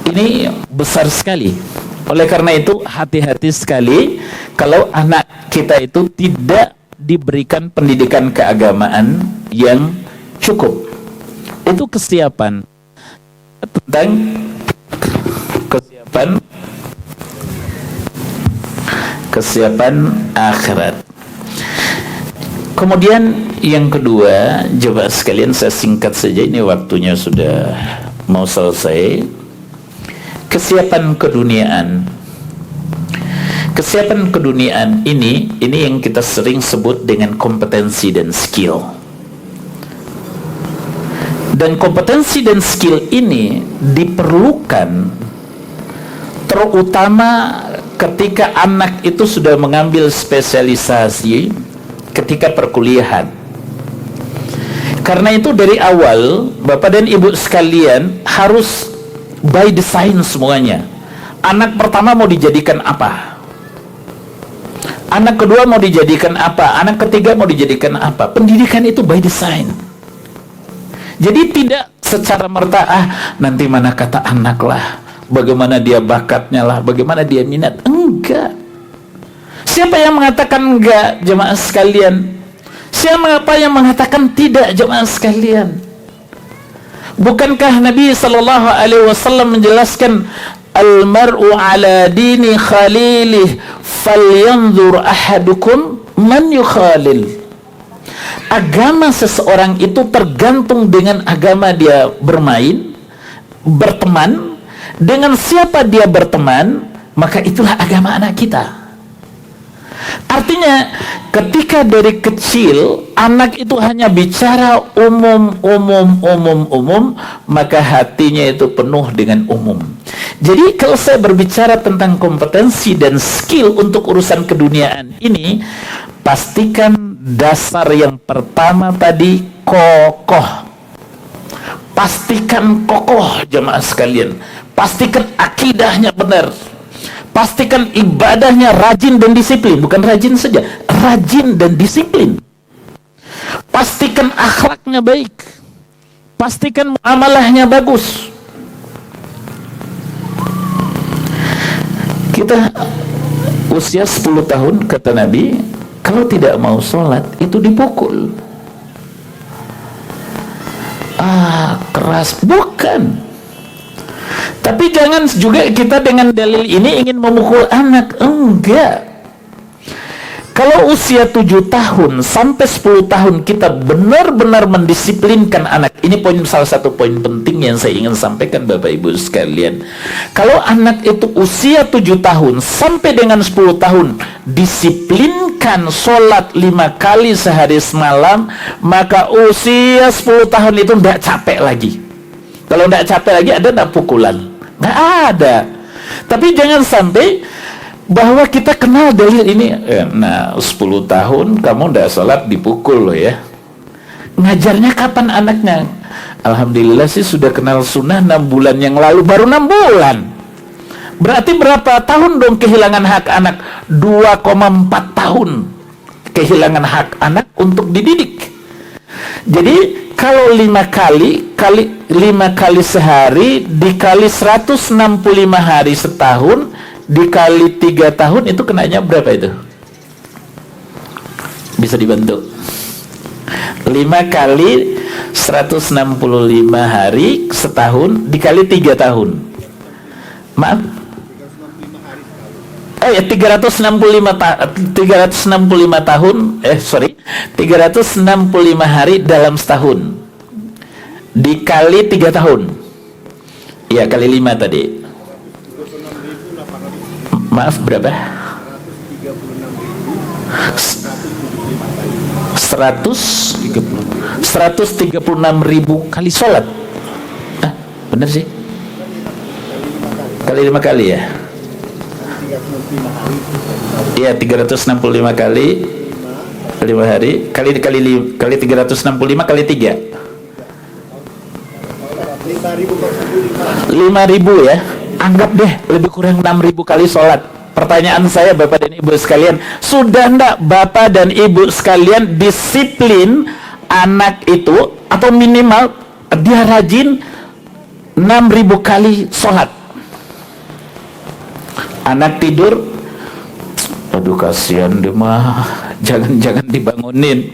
Ini besar sekali. Oleh karena itu hati-hati sekali kalau anak kita itu tidak diberikan pendidikan keagamaan yang cukup. Itu kesiapan tentang kesiapan akhirat. Kemudian yang kedua, coba sekalian saya singkat saja, ini waktunya sudah mau selesai. Kesiapan keduniaan. Kesiapan keduniaan ini yang kita sering sebut dengan kompetensi dan skill. Dan kompetensi dan skill ini diperlukan terutama ketika anak itu sudah mengambil spesialisasi ketika perkuliahan. Karena itu dari awal Bapak dan Ibu sekalian harus by design semuanya. Anak pertama mau dijadikan apa? Anak kedua mau dijadikan apa? Anak ketiga mau dijadikan apa? Pendidikan itu by design. Jadi tidak secara merta, nanti mana kata anak lah, bagaimana dia bakatnya lah, bagaimana dia minat. Enggak. Siapa yang mengatakan enggak, jemaah sekalian? Siapa yang mengatakan tidak, jemaah sekalian? Bukankah Nabi sallallahu alaihi wasallam menjelaskan al-mar'u ala dini khalilih falyanzur ahadukum man yukhalil. Agama seseorang itu tergantung dengan agama dia berteman, dengan siapa dia berteman, maka itulah agama anak kita. Artinya ketika dari kecil anak itu hanya bicara umum, maka hatinya itu penuh dengan umum. Jadi kalau saya berbicara tentang kompetensi dan skill untuk urusan keduniaan ini, pastikan dasar yang pertama tadi kokoh. Pastikan kokoh, jemaah sekalian. pastikan akidahnya benar, pastikan ibadahnya rajin dan disiplin. Bukan rajin saja, rajin dan disiplin. Pastikan akhlaknya baik, pastikan muamalahnya bagus. Kita usia 10 tahun, kata Nabi, kalau tidak mau sholat itu dipukul. Keras. Bukan. Tapi jangan juga kita dengan dalil ini ingin memukul anak. Enggak. Kalau usia 7 tahun sampai 10 tahun kita benar-benar mendisiplinkan anak. Ini salah satu poin penting yang saya ingin sampaikan Bapak Ibu sekalian. Kalau anak itu usia 7 tahun sampai dengan 10 tahun disiplinkan sholat 5 kali sehari semalam, maka usia 10 tahun itu tidak capek lagi. Kalau tidak capek lagi ada tidak pukulan? Nggak ada. Tapi jangan sampai bahwa kita kenal dalil ini, nah 10 tahun kamu tidak sholat dipukul loh ya. Ngajarnya kapan anaknya? Alhamdulillah sih sudah kenal sunnah 6 bulan yang lalu, baru 6 bulan. Berarti berapa tahun dong kehilangan hak anak? 2,4 tahun kehilangan hak anak untuk dididik. Jadi kalau 5 kali sehari dikali 165 hari setahun dikali 3 tahun itu kenanya berapa itu? Bisa dibantu. 5 kali 165 hari setahun dikali 3 tahun. Maaf. 365 tahun, 365 hari dalam setahun dikali 3 tahun. Ya, kali 5 tadi. Maaf, berapa? 136.000 kali sholat. Benar sih? Kali 5 kali ya? Iya, 365 kali 5 hari kali 365 kali 3. 5.000 ya. Anggap deh lebih kurang 6.000 kali sholat. Pertanyaan saya Bapak dan Ibu sekalian, sudah enggak Bapak dan Ibu sekalian disiplin anak itu, atau minimal dia rajin 6.000 kali sholat? Anak tidur, aduh kasihan dia mah, jangan dibangunin.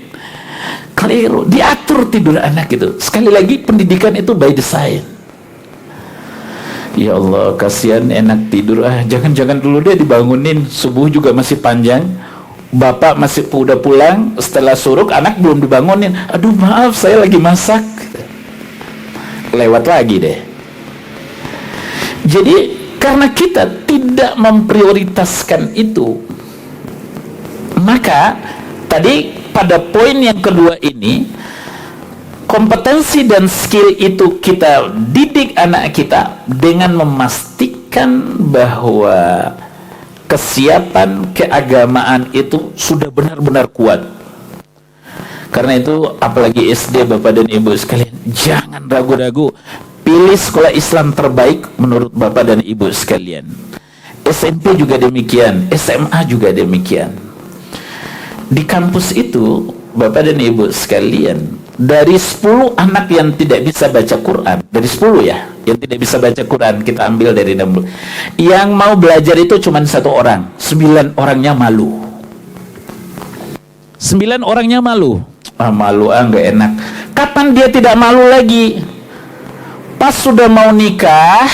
Keliru, diatur tidur anak itu. Sekali lagi pendidikan itu by design. Ya Allah, kasihan enak tidur, jangan dulu deh dibangunin, subuh juga masih panjang, bapak masih udah pulang, setelah suruk anak belum dibangunin, aduh maaf saya lagi masak, lewat lagi deh. Jadi karena kita tidak memprioritaskan itu, maka tadi pada poin yang kedua ini, kompetensi dan skill itu kita didik anak kita dengan memastikan bahwa kesiapan keagamaan itu sudah benar-benar kuat. Karena itu apalagi SD Bapak dan Ibu sekalian, jangan ragu-ragu, pilih sekolah Islam terbaik menurut Bapak dan Ibu sekalian. SMP juga demikian, SMA juga demikian. Di kampus itu Bapak dan Ibu sekalian, dari 10 anak yang tidak bisa baca Quran, dari 10 ya, yang tidak bisa baca Quran, kita ambil dari 60. Yang mau belajar itu cuma 1 orang, 9 orangnya malu. 9 orangnya malu. Malu nggak enak. Kapan dia tidak malu lagi? Pas sudah mau nikah,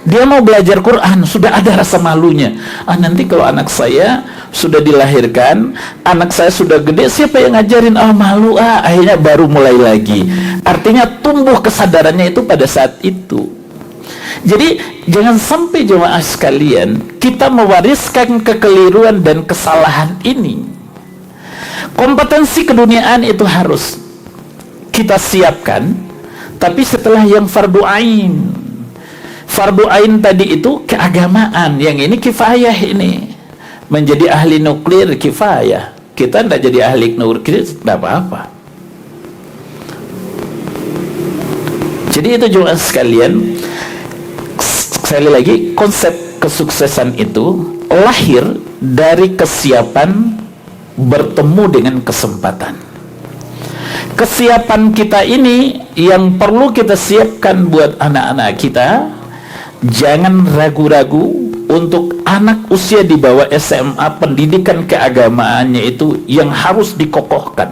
dia mau belajar Quran, sudah ada rasa malunya. Nanti kalau anak saya sudah dilahirkan, anak saya sudah gede, siapa yang ngajarin? Malu, akhirnya baru mulai lagi. Artinya tumbuh kesadarannya itu pada saat itu. Jadi jangan sampai jemaah sekalian kita mewariskan kekeliruan dan kesalahan ini. Kompetensi keduniaan itu harus kita siapkan, tapi setelah yang fardu ain. Fardu ain tadi itu keagamaan, yang ini kifayah ini. Menjadi ahli nuklir kifayah. Kita tidak jadi ahli nuklir tidak apa-apa. Jadi itu juga sekalian, sekali lagi, konsep kesuksesan itu lahir dari kesiapan bertemu dengan kesempatan. Kesiapan kita ini yang perlu kita siapkan buat anak-anak kita. Jangan ragu-ragu untuk anak usia di bawah SMA, pendidikan keagamaannya itu yang harus dikokohkan.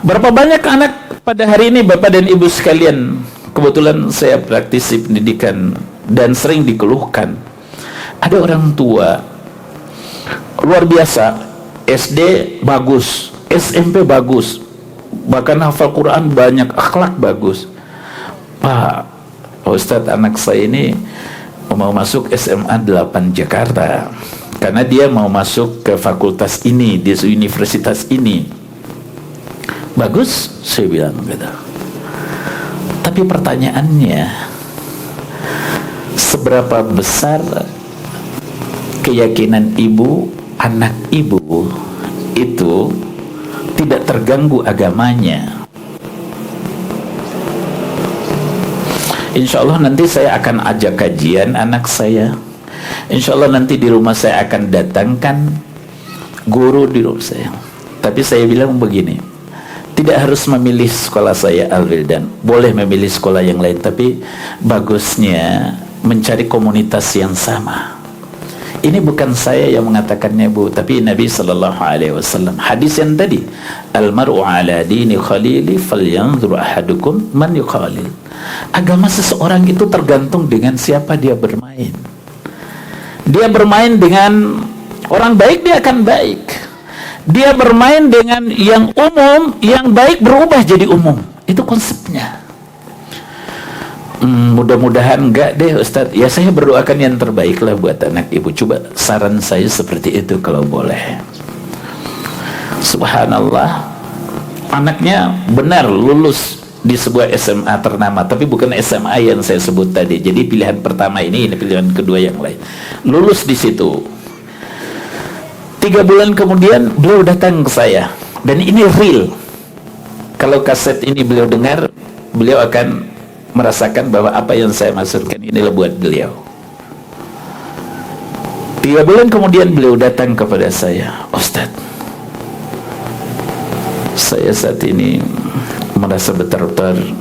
Berapa banyak anak pada hari ini, Bapak dan Ibu sekalian, kebetulan saya praktisi pendidikan dan sering dikeluhkan, ada orang tua luar biasa, SD bagus, SMP bagus, bahkan hafal Quran banyak, akhlak bagus. Pak Ustadz, anak saya ini mau masuk SMA 8 Jakarta karena dia mau masuk ke fakultas ini di universitas ini. Bagus, saya bilang gitu. Tapi pertanyaannya, seberapa besar keyakinan ibu, anak ibu itu tidak terganggu agamanya? Insya Allah nanti saya akan ajak kajian anak saya. Insya Allah nanti di rumah saya akan datangkan guru di rumah saya. Tapi saya bilang begini, tidak harus memilih sekolah saya Al-Wildan, boleh memilih sekolah yang lain, tapi bagusnya mencari komunitas yang sama. Ini bukan saya yang mengatakannya, Bu, tapi Nabi SAW. Hadis yang tadi, al-mar'u ala dini khalili falyanzur ahadukum man yukhalil. Agama seseorang itu tergantung dengan siapa dia bermain. Dia bermain dengan orang baik, dia akan baik. Dia bermain dengan yang umum, yang baik berubah jadi umum. Itu konsepnya. Mudah-mudahan enggak deh Ustadz. Ya, saya berdoakan yang terbaik lah buat anak ibu. Coba saran saya seperti itu kalau boleh. Subhanallah, anaknya benar lulus di sebuah SMA ternama, tapi bukan SMA yang saya sebut tadi. Jadi pilihan pertama ini pilihan kedua yang lain. Lulus di situ. 3 bulan kemudian beliau datang ke saya, dan ini real. Kalau kaset ini beliau dengar, beliau akan merasakan bahwa apa yang saya maksudkan inilah buat beliau. 3 bulan kemudian beliau datang kepada saya, Ustadz, saya saat ini merasa betul-betul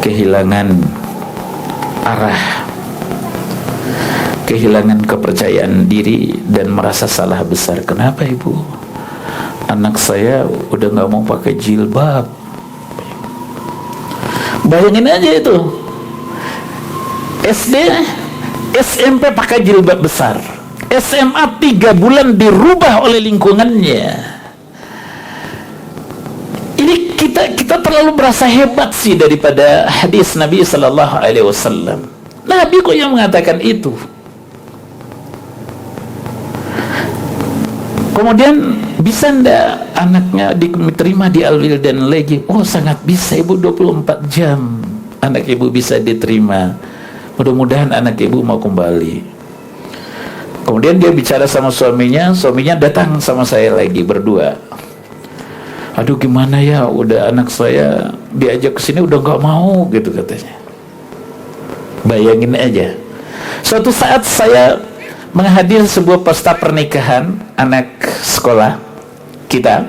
kehilangan arah, kehilangan kepercayaan diri, dan merasa salah besar. Kenapa Ibu? Anak saya udah gak mau pakai jilbab. Bayangin aja itu, SD, SMP pakai jilbab besar, SMA 3 bulan dirubah oleh lingkungannya. Ini kita terlalu merasa hebat sih daripada hadis Nabi Sallallahu Alaihi Wasallam. Nabi kok yang mengatakan itu. Kemudian, bisa ndak anaknya diterima di Al-Wildan lagi? Oh, sangat bisa Ibu, 24 jam anak Ibu bisa diterima. Mudah-mudahan anak Ibu mau kembali. Kemudian dia bicara sama suaminya datang sama saya lagi berdua. Aduh, gimana ya, udah anak saya diajak ke sini udah nggak mau gitu katanya. Bayangin aja. Suatu saat saya menghadiri sebuah pesta pernikahan anak sekolah kita,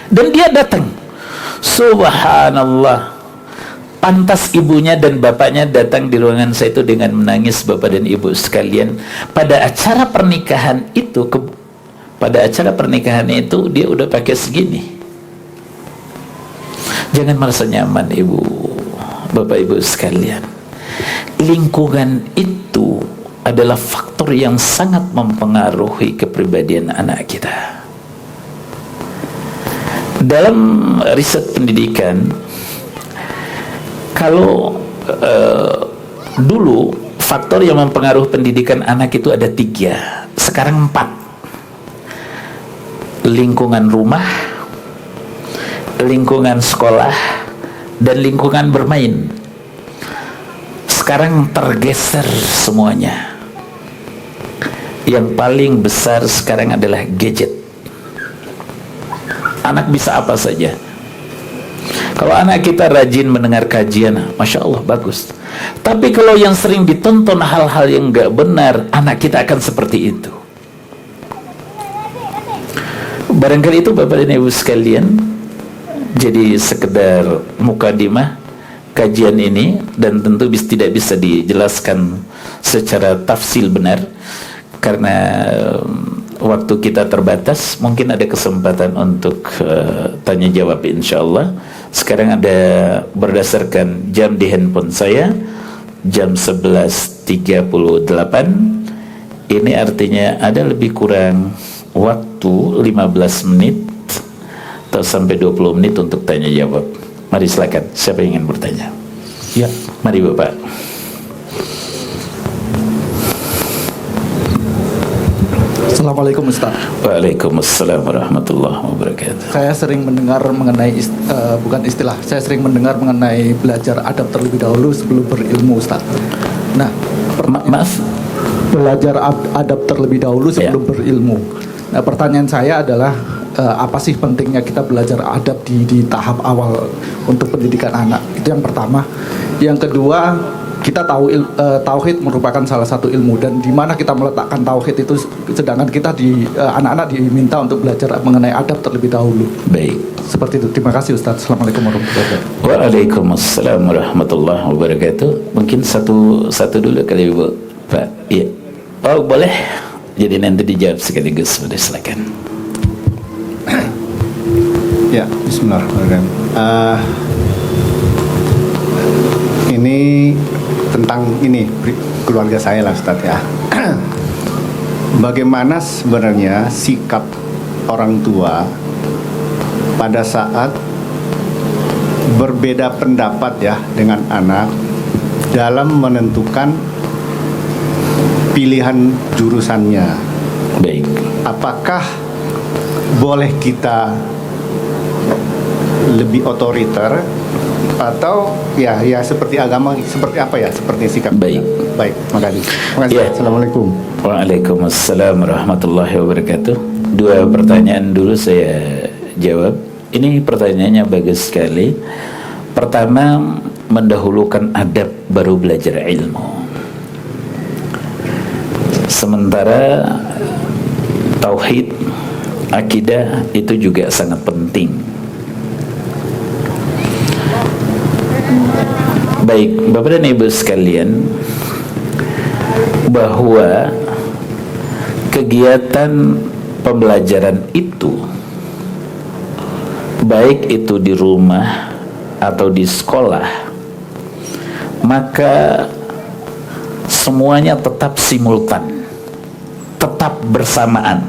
dan dia datang. Subhanallah, pantas ibunya dan bapaknya datang di ruangan saya itu dengan menangis. Bapak dan Ibu sekalian, pada acara pernikahan itu dia udah pakai segini. Jangan merasa nyaman Ibu, Bapak Ibu sekalian. Lingkungan itu adalah faktor yang sangat mempengaruhi kepribadian anak kita. Dalam riset pendidikan, kalau dulu faktor yang mempengaruhi pendidikan anak itu ada 3, sekarang 4. Lingkungan rumah, lingkungan sekolah, dan lingkungan bermain. Sekarang tergeser semuanya. Yang paling besar sekarang adalah gadget. Anak bisa apa saja. Kalau anak kita rajin mendengar kajian, Masya Allah, bagus. Tapi kalau yang sering ditonton hal-hal yang nggak benar, anak kita akan seperti itu. Barangkali itu Bapak dan Ibu sekalian, jadi sekedar mukadimah kajian ini, dan tentu tidak bisa dijelaskan secara tafsil benar karena waktu kita terbatas. Mungkin ada kesempatan untuk tanya jawab insyaallah. Sekarang ada, berdasarkan jam di handphone saya, jam 11.38. Ini artinya ada lebih kurang waktu 15 menit atau sampai 20 menit untuk tanya jawab. Mari silakan, siapa yang ingin bertanya? Ya, mari Bapak. Assalamualaikum Ustaz. Waalaikumsalam warahmatullahi wabarakatuh. Saya sering mendengar mengenai saya sering mendengar mengenai belajar adab terlebih dahulu sebelum berilmu, Ustaz. Nah, Maaf, belajar adab terlebih dahulu sebelum berilmu. Nah, pertanyaan saya adalah apa sih pentingnya kita belajar adab di tahap awal untuk pendidikan anak? Itu yang pertama. Yang kedua, kita tahu tauhid merupakan salah satu ilmu, dan di mana kita meletakkan tauhid itu, sedangkan kita anak-anak diminta untuk belajar mengenai adab terlebih dahulu. baik. Seperti itu. Terima kasih Ustaz. Assalamualaikum warahmatullahi wabarakatuh. Waalaikumsalam warahmatullahi wabarakatuh. Mungkin satu dulu kali Bu, Pak. Iya. Oh, boleh. Jadi nanti dijawab sekaligus. Sudah, silakan. Ya, bismillahirrahmanirrahim. Ini tentang keluarga saya lah Ustaz ya. Bagaimana sebenarnya sikap orang tua pada saat berbeda pendapat ya dengan anak dalam menentukan pilihan jurusannya. Baik. Apakah boleh kita lebih otoriter atau ya seperti agama, seperti apa ya, seperti sikap? Baik. Baik, makasih. Ya. Assalamualaikum. Waalaikumsalam warahmatullahi wabarakatuh. Dua pertanyaan dulu saya jawab. Ini pertanyaannya bagus sekali. Pertama, mendahulukan adab baru belajar ilmu. Sementara tauhid, akidah itu juga sangat penting. Baik, Bapak dan Ibu sekalian, bahwa kegiatan pembelajaran itu, baik itu di rumah atau di sekolah, maka semuanya tetap simultan, tetap bersamaan.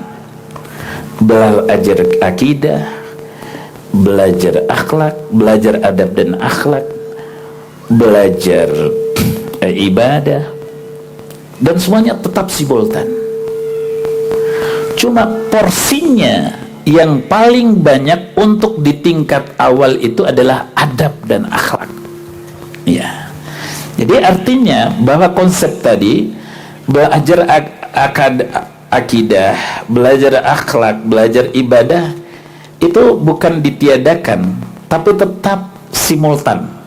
Belajar akidah, belajar akhlak, belajar adab dan akhlak, belajar ibadah, dan semuanya tetap simultan. Cuma porsinya yang paling banyak untuk di tingkat awal itu adalah adab dan akhlak. Ya. Jadi artinya bahwa konsep tadi, belajar akidah, belajar akhlak, belajar ibadah, itu bukan ditiadakan, tapi tetap simultan.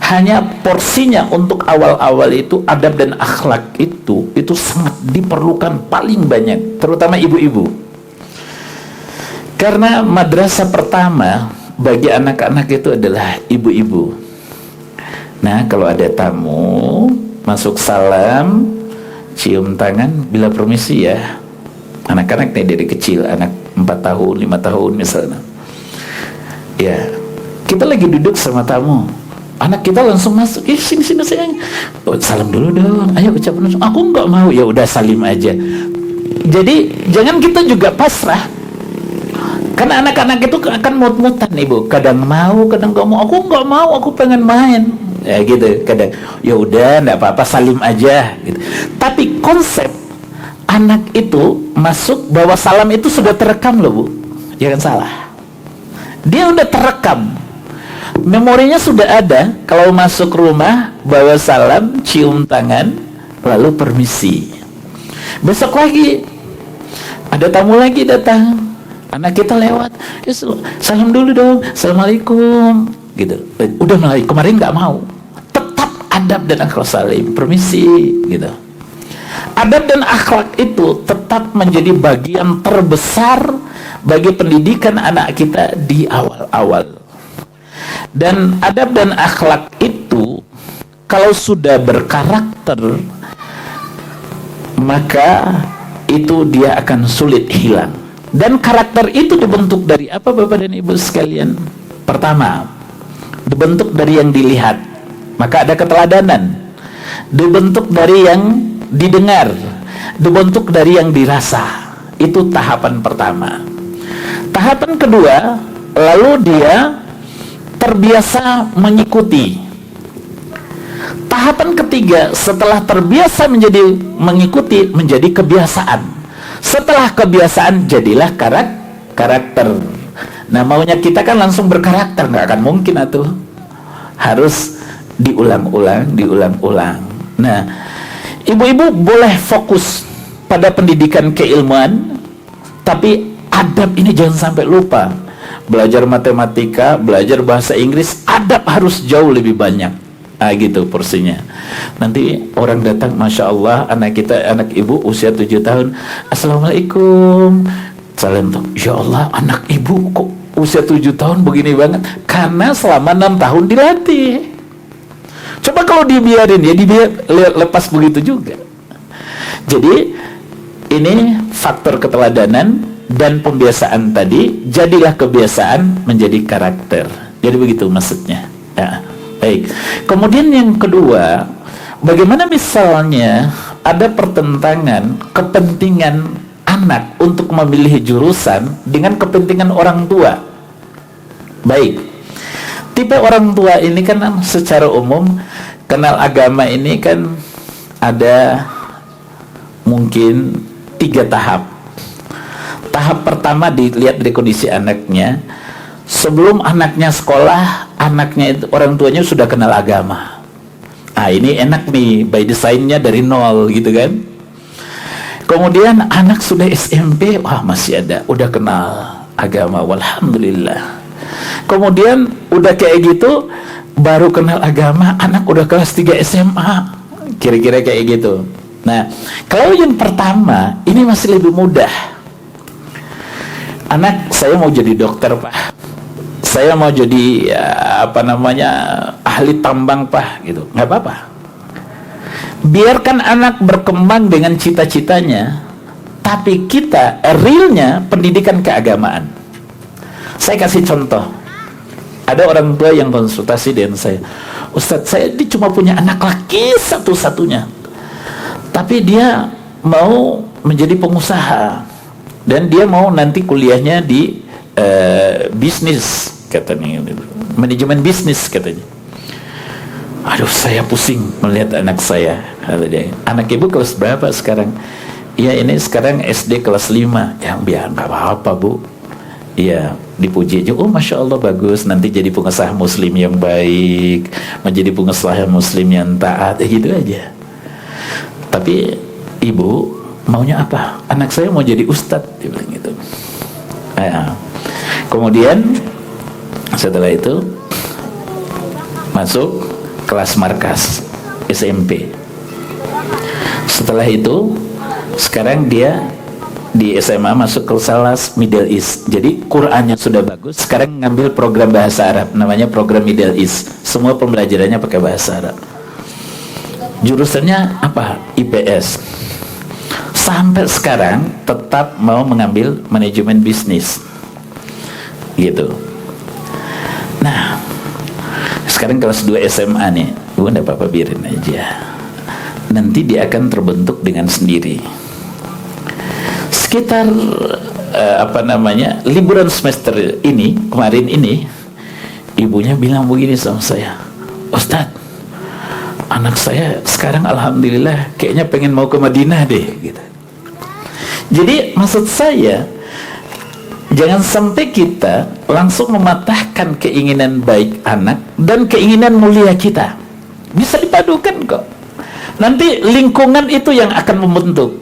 Hanya porsinya untuk awal-awal itu adab dan akhlak itu sangat diperlukan paling banyak, terutama ibu-ibu. Karena madrasah pertama bagi anak-anak itu adalah ibu-ibu. Nah, kalau ada tamu masuk salam, cium tangan, bila permisi ya. Anak-anak nih dari kecil, anak 4 tahun, 5 tahun misalnya. Ya, kita lagi duduk sama tamu, anak kita langsung masuk, sini sayang, salam dulu dong, ayo ucapin langsung. Aku nggak mau, ya udah salim aja. Jadi jangan kita juga pasrah, karena anak-anak itu akan mut-mutan ibu, kadang mau, kadang nggak mau. Aku nggak mau, aku pengen main, ya gitu. Kadang ya udah nggak apa-apa, salim aja gitu. Tapi konsep anak itu masuk bahwa salam itu sudah terekam loh Bu, jangan salah, dia udah terekam. Memorinya sudah ada. Kalau masuk rumah bawa salam, cium tangan, lalu permisi. Besok lagi ada tamu lagi datang, anak kita lewat, salam dulu dong, assalamualaikum gitu. Udah mulai, kemarin nggak mau. Tetap adab dan akhlak salim, permisi gitu. Adab dan akhlak itu tetap menjadi bagian terbesar bagi pendidikan anak kita di awal-awal. Dan adab dan akhlak itu kalau sudah berkarakter, maka itu dia akan sulit hilang. Dan karakter itu dibentuk dari apa, Bapak dan Ibu sekalian? Pertama, dibentuk dari yang dilihat, maka ada keteladanan. Dibentuk dari yang didengar, dibentuk dari yang dirasa. Itu tahapan pertama. Tahapan kedua, lalu dia terbiasa mengikuti. Tahapan ketiga, setelah terbiasa menjadi mengikuti, menjadi kebiasaan. Setelah kebiasaan, jadilah karakter. Nah, maunya kita kan langsung berkarakter, nggak akan mungkin atuh. Harus diulang-ulang. Nah, ibu-ibu boleh fokus pada pendidikan keilmuan, tapi adab ini jangan sampai lupa. Belajar matematika, belajar bahasa Inggris, adab harus jauh lebih banyak. Gitu porsinya. Nanti orang datang, Masya Allah, anak kita, anak ibu usia 7 tahun, Assalamualaikum. Salam tuh, ya Allah, anak ibu kok usia 7 tahun begini banget? Karena selama 6 tahun dilatih. Coba kalau dibiarin, ya lepas begitu juga. Jadi ini faktor keteladanan dan pembiasaan tadi, jadilah kebiasaan menjadi karakter. Jadi begitu maksudnya. Ya. Baik. Kemudian yang kedua, bagaimana misalnya ada pertentangan kepentingan anak untuk memilih jurusan dengan kepentingan orang tua. Baik. Tipe orang tua ini kan secara umum kenal agama ini kan ada mungkin 3 tahap. Tahap pertama dilihat dari kondisi anaknya. Sebelum anaknya sekolah, anaknya itu orang tuanya sudah kenal agama. Ini enak nih, by design-nya dari nol gitu kan. Kemudian anak sudah SMP, wah masih ada, udah kenal agama, walhamdulillah. Kemudian udah kayak gitu, baru kenal agama, anak udah kelas 3 SMA, kira-kira kayak gitu. Nah, kalau yang pertama, ini masih lebih mudah. Anak, saya mau jadi dokter, Pak. Saya mau jadi ahli tambang, Pak, gitu. Nggak apa-apa. Biarkan anak berkembang dengan cita-citanya, tapi kita realnya pendidikan keagamaan. Saya kasih contoh. Ada orang tua yang konsultasi dengan saya, Ustadz, saya ini cuma punya anak laki satu-satunya, tapi dia mau menjadi pengusaha dan dia mau nanti kuliahnya di bisnis, katanya, manajemen bisnis katanya. Aduh, saya pusing melihat anak saya. Anak ibu kelas berapa sekarang? Ya ini sekarang SD kelas 5. Ya biar nggak apa-apa, Bu. Iya, dipuji aja. Oh, Masya Allah, bagus. Nanti jadi pengusaha muslim yang baik, menjadi pengusaha muslim yang taat, gitu aja. Tapi ibu maunya apa? Anak saya mau jadi ustadz, dia bilang gitu. Kemudian setelah itu masuk kelas markas SMP. Setelah itu sekarang dia di SMA masuk ke kelas Middle East. Jadi Qurannya sudah bagus. Sekarang ngambil program bahasa Arab, namanya program Middle East. Semua pembelajarannya pakai bahasa Arab. Jurusannya apa? IPS. Sampai sekarang tetap mau mengambil manajemen bisnis. Gitu. Nah, sekarang kelas 2 SMA nih. Enggak apa-apa, biarin aja. Nanti dia akan terbentuk dengan sendiri. Sekitar liburan semester ini, kemarin ini, ibunya bilang begini sama saya, Ustadz, anak saya sekarang alhamdulillah kayaknya pengen mau ke Madinah deh, gitu. Jadi maksud saya, jangan sampai kita langsung mematahkan keinginan baik anak dan keinginan mulia kita. Bisa dipadukan kok. Nanti lingkungan itu yang akan membentuk.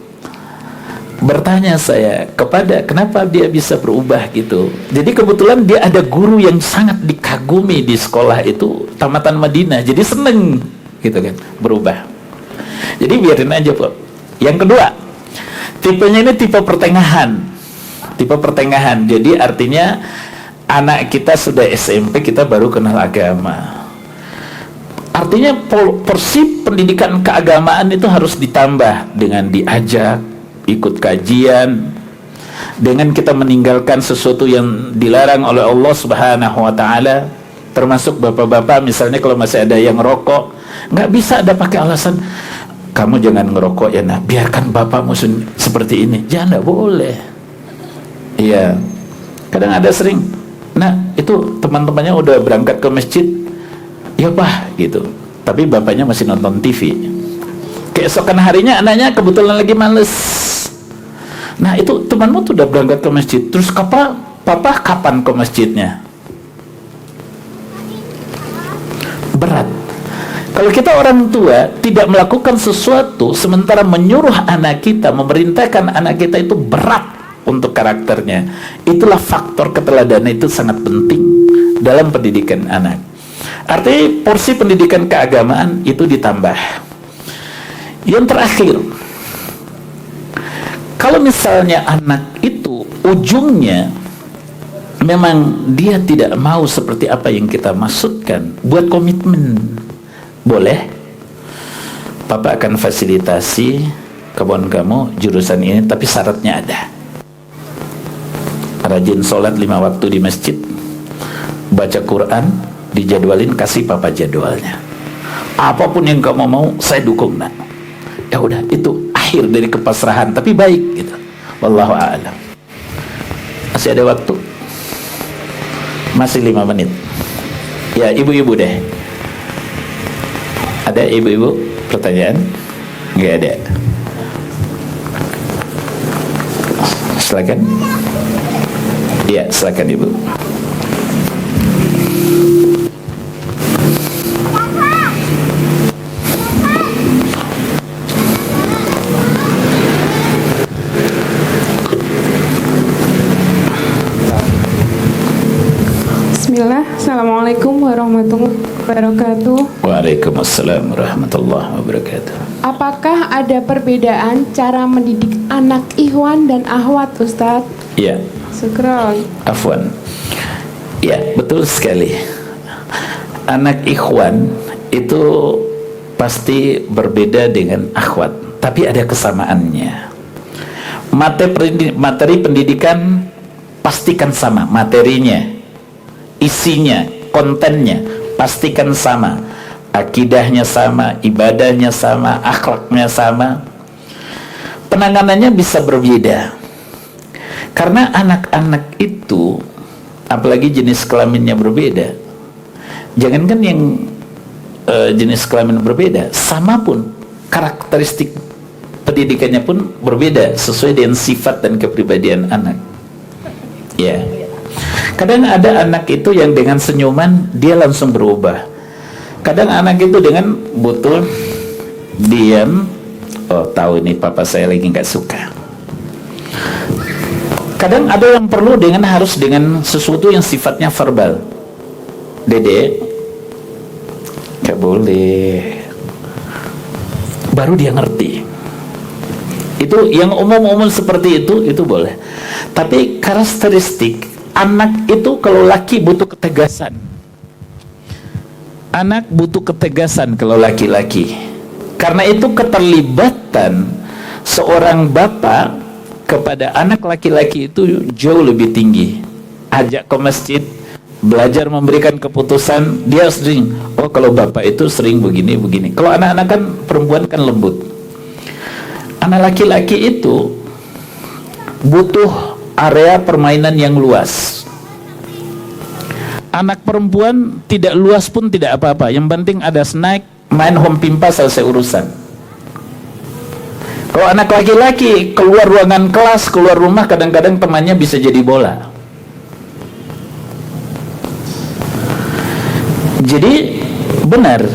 Bertanya saya kepada kenapa dia bisa berubah gitu. Jadi kebetulan dia ada guru yang sangat dikagumi di sekolah itu, tamatan Madinah. Jadi seneng gitu kan, berubah. Jadi biarin aja kok. Yang kedua, tipenya ini tipe pertengahan. Tipe pertengahan. Jadi artinya anak kita sudah SMP, kita baru kenal agama. Artinya porsi pendidikan keagamaan itu harus ditambah dengan diajak, ikut kajian, dengan kita meninggalkan sesuatu yang dilarang oleh Allah Subhanahu wa Ta'ala. Termasuk bapak-bapak misalnya kalau masih ada yang rokok, nggak bisa ada pakai alasan kamu jangan ngerokok ya, nah biarkan bapakmu seperti ini, jangan, nggak boleh. Iya, kadang ada sering, nah itu teman-temannya udah berangkat ke masjid, ya pak gitu, tapi bapaknya masih nonton TV. Keesokan harinya anaknya kebetulan lagi males. Nah itu temanmu tuh udah berangkat ke masjid, terus papa kapan ke masjidnya? Berat. Kalau kita orang tua tidak melakukan sesuatu sementara menyuruh anak kita, memerintahkan anak kita, itu berat untuk karakternya. Itulah faktor keteladanan itu sangat penting dalam pendidikan anak. Artinya porsi pendidikan keagamaan itu ditambah. Yang terakhir, kalau misalnya anak itu ujungnya memang dia tidak mau seperti apa yang kita maksudkan, buat komitmen. Boleh, Papa akan fasilitasi kebun kamu jurusan ini, tapi syaratnya ada. Rajin sholat 5 waktu di masjid, baca Quran, dijadwalin, kasih Papa jadwalnya. Apapun yang kamu mau, saya dukung nak. Ya udah, itu akhir dari kepasrahan, tapi baik gitu. Wallahu a'lam. Masih ada waktu? Masih 5 menit. Ya, ibu-ibu deh. Ada ibu-ibu pertanyaan? Nggak ada. Silakan. Ya, silakan ibu. Bismillah, Assalamualaikum warahmatullahi wabarakatuh. Waalaikumsalam warahmatullahi wabarakatuh. Apakah ada perbedaan cara mendidik anak ikhwan dan akhwat, Ustadz? Ya, Syukron. afwan. Ya, betul sekali. Anak ikhwan itu pasti berbeda dengan akhwat, tapi ada kesamaannya. Materi pendidikan pastikan sama, materinya, isinya, kontennya pastikan sama, akidahnya sama, ibadahnya sama, akhlaknya sama. Penanganannya bisa berbeda karena anak-anak itu, apalagi jenis kelaminnya berbeda. Jangankan yang jenis kelamin berbeda, sama pun karakteristik pendidikannya pun berbeda sesuai dengan sifat dan kepribadian anak. Ya. Kadang ada anak itu yang dengan senyuman dia langsung berubah. Kadang anak itu dengan butuh diam, oh tahu ini papa saya lagi nggak suka. Kadang ada yang perlu harus dengan sesuatu yang sifatnya verbal. Dede, nggak boleh. Baru dia ngerti. Itu yang umum-umum seperti itu boleh. Tapi karakteristik anak itu, kalau laki butuh ketegasan. Anak butuh ketegasan kalau laki-laki. Karena itu keterlibatan seorang bapak kepada anak laki-laki itu jauh lebih tinggi. Ajak ke masjid, belajar memberikan keputusan, dia sering, oh kalau bapak itu sering begini-begini. Kalau anak-anak kan perempuan kan lembut. Anak laki-laki itu butuh area permainan yang luas. Anak perempuan tidak luas pun tidak apa-apa, yang penting ada snack, main home pimpa, selesai urusan. Kalau anak laki-laki keluar ruangan kelas, keluar rumah, kadang-kadang temannya bisa jadi bola. Jadi benar,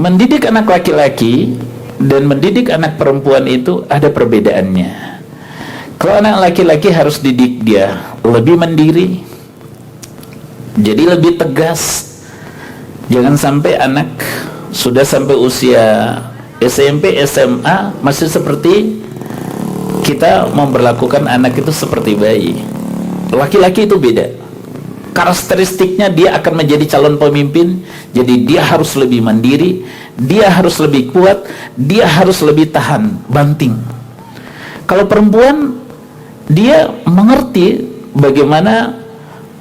mendidik anak laki-laki dan mendidik anak perempuan itu ada perbedaannya. Kalau anak laki-laki harus didik dia lebih mandiri, jadi lebih tegas. Jangan sampai anak sudah sampai usia SMP, SMA masih seperti kita memperlakukan anak itu seperti bayi. Laki-laki itu beda. Karakteristiknya dia akan menjadi calon pemimpin, jadi dia harus lebih mandiri, dia harus lebih kuat, dia harus lebih tahan banting. Kalau perempuan, dia mengerti bagaimana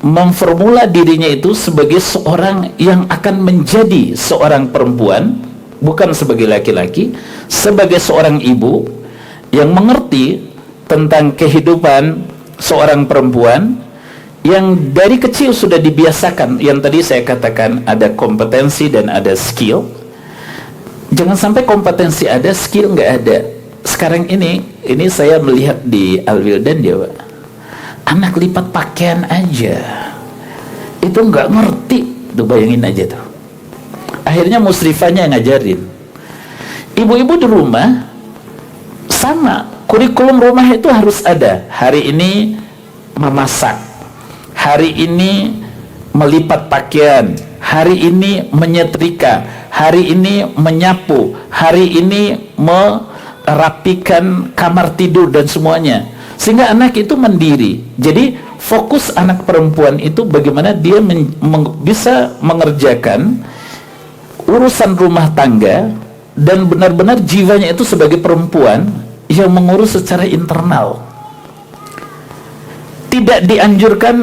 memformula dirinya itu sebagai seorang yang akan menjadi seorang perempuan, bukan sebagai laki-laki, sebagai seorang ibu yang mengerti tentang kehidupan seorang perempuan yang dari kecil sudah dibiasakan. Yang tadi saya katakan ada kompetensi dan ada skill. Jangan sampai kompetensi ada, skill nggak ada. Sekarang ini saya melihat di Al-Wildan dia, Pak, anak lipat pakaian aja itu nggak ngerti tuh, bayangin aja tuh. Akhirnya musrifahnya yang ngajarin. Ibu-ibu di rumah sama, kurikulum rumah itu harus ada. Hari ini memasak, hari ini melipat pakaian, hari ini menyetrika, hari ini menyapu, hari ini merapikan kamar tidur dan semuanya, sehingga anak itu mandiri. Jadi fokus anak perempuan itu bagaimana dia bisa mengerjakan urusan rumah tangga dan benar-benar jiwanya itu sebagai perempuan yang mengurus secara internal. Tidak dianjurkan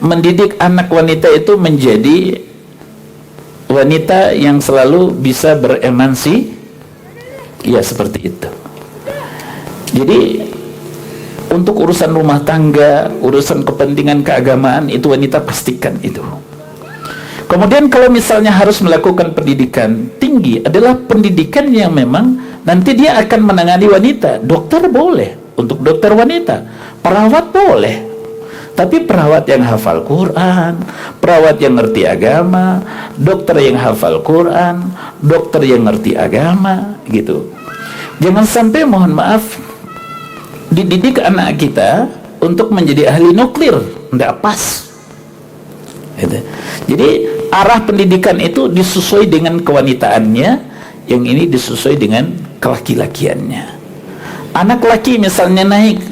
mendidik anak wanita itu menjadi wanita yang selalu bisa beremansi, ya seperti itu. Jadi untuk urusan rumah tangga, urusan kepentingan keagamaan itu wanita pastikan itu. Kemudian kalau misalnya harus melakukan pendidikan tinggi, adalah pendidikan yang memang nanti dia akan menangani wanita. Dokter boleh, untuk dokter wanita. Perawat boleh, tapi perawat yang hafal Quran, perawat yang ngerti agama, dokter yang hafal Quran, dokter yang ngerti agama, gitu. Jangan sampai, mohon maaf, dididik anak kita untuk menjadi ahli nuklir, tidak pas. Gitu. Jadi arah pendidikan itu disesuai dengan kewanitaannya, yang ini disesuai dengan kelaki-lakiannya. Anak laki misalnya naik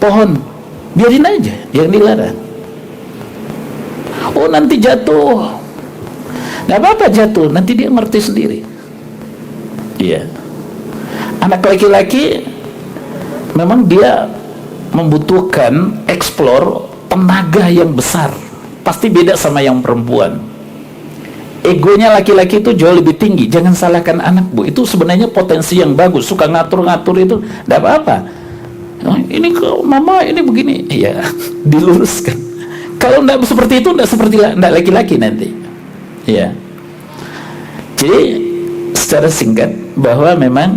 pohon, biarin aja, yang dilarang. Oh nanti jatuh, nggak apa-apa jatuh, nanti dia ngerti sendiri. Iya. Anak laki-laki memang dia membutuhkan eksplor tenaga yang besar, pasti beda sama yang perempuan. Egonya laki-laki itu jauh lebih tinggi. Jangan salahkan anak, Bu, itu sebenarnya potensi yang bagus, suka ngatur-ngatur itu tidak apa-apa. Oh, ini kok mama ini begini, ya diluruskan. Kalau tidak seperti itu, tidak seperti tidak laki-laki nanti, ya. Jadi secara singkat bahwa memang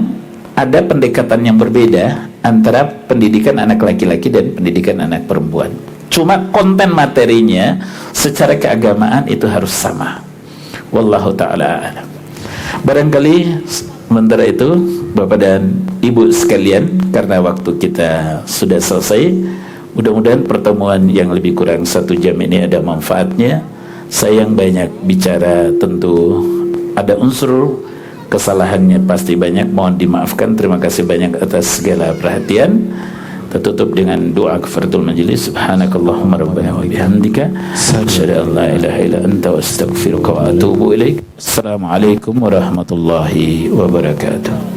ada pendekatan yang berbeda antara pendidikan anak laki-laki dan pendidikan anak perempuan. Cuma konten materinya secara keagamaan itu harus sama. Wallahu ta'ala a'lam. Barangkali sementara itu Bapak dan Ibu sekalian, karena waktu kita sudah selesai, mudah-mudahan pertemuan yang lebih kurang 1 jam ini ada manfaatnya. Saya yang banyak bicara tentu ada unsur kesalahannya, pasti banyak, mohon dimaafkan. Terima kasih banyak atas segala perhatian. Tertutup dengan doa kafaratul majlis. Subhanakallahumma rabbana wa bihamdika asyhadu an la ilaha illa anta astaghfiruka wa atubu ilaik. Assalamualaikum warahmatullahi wabarakatuh.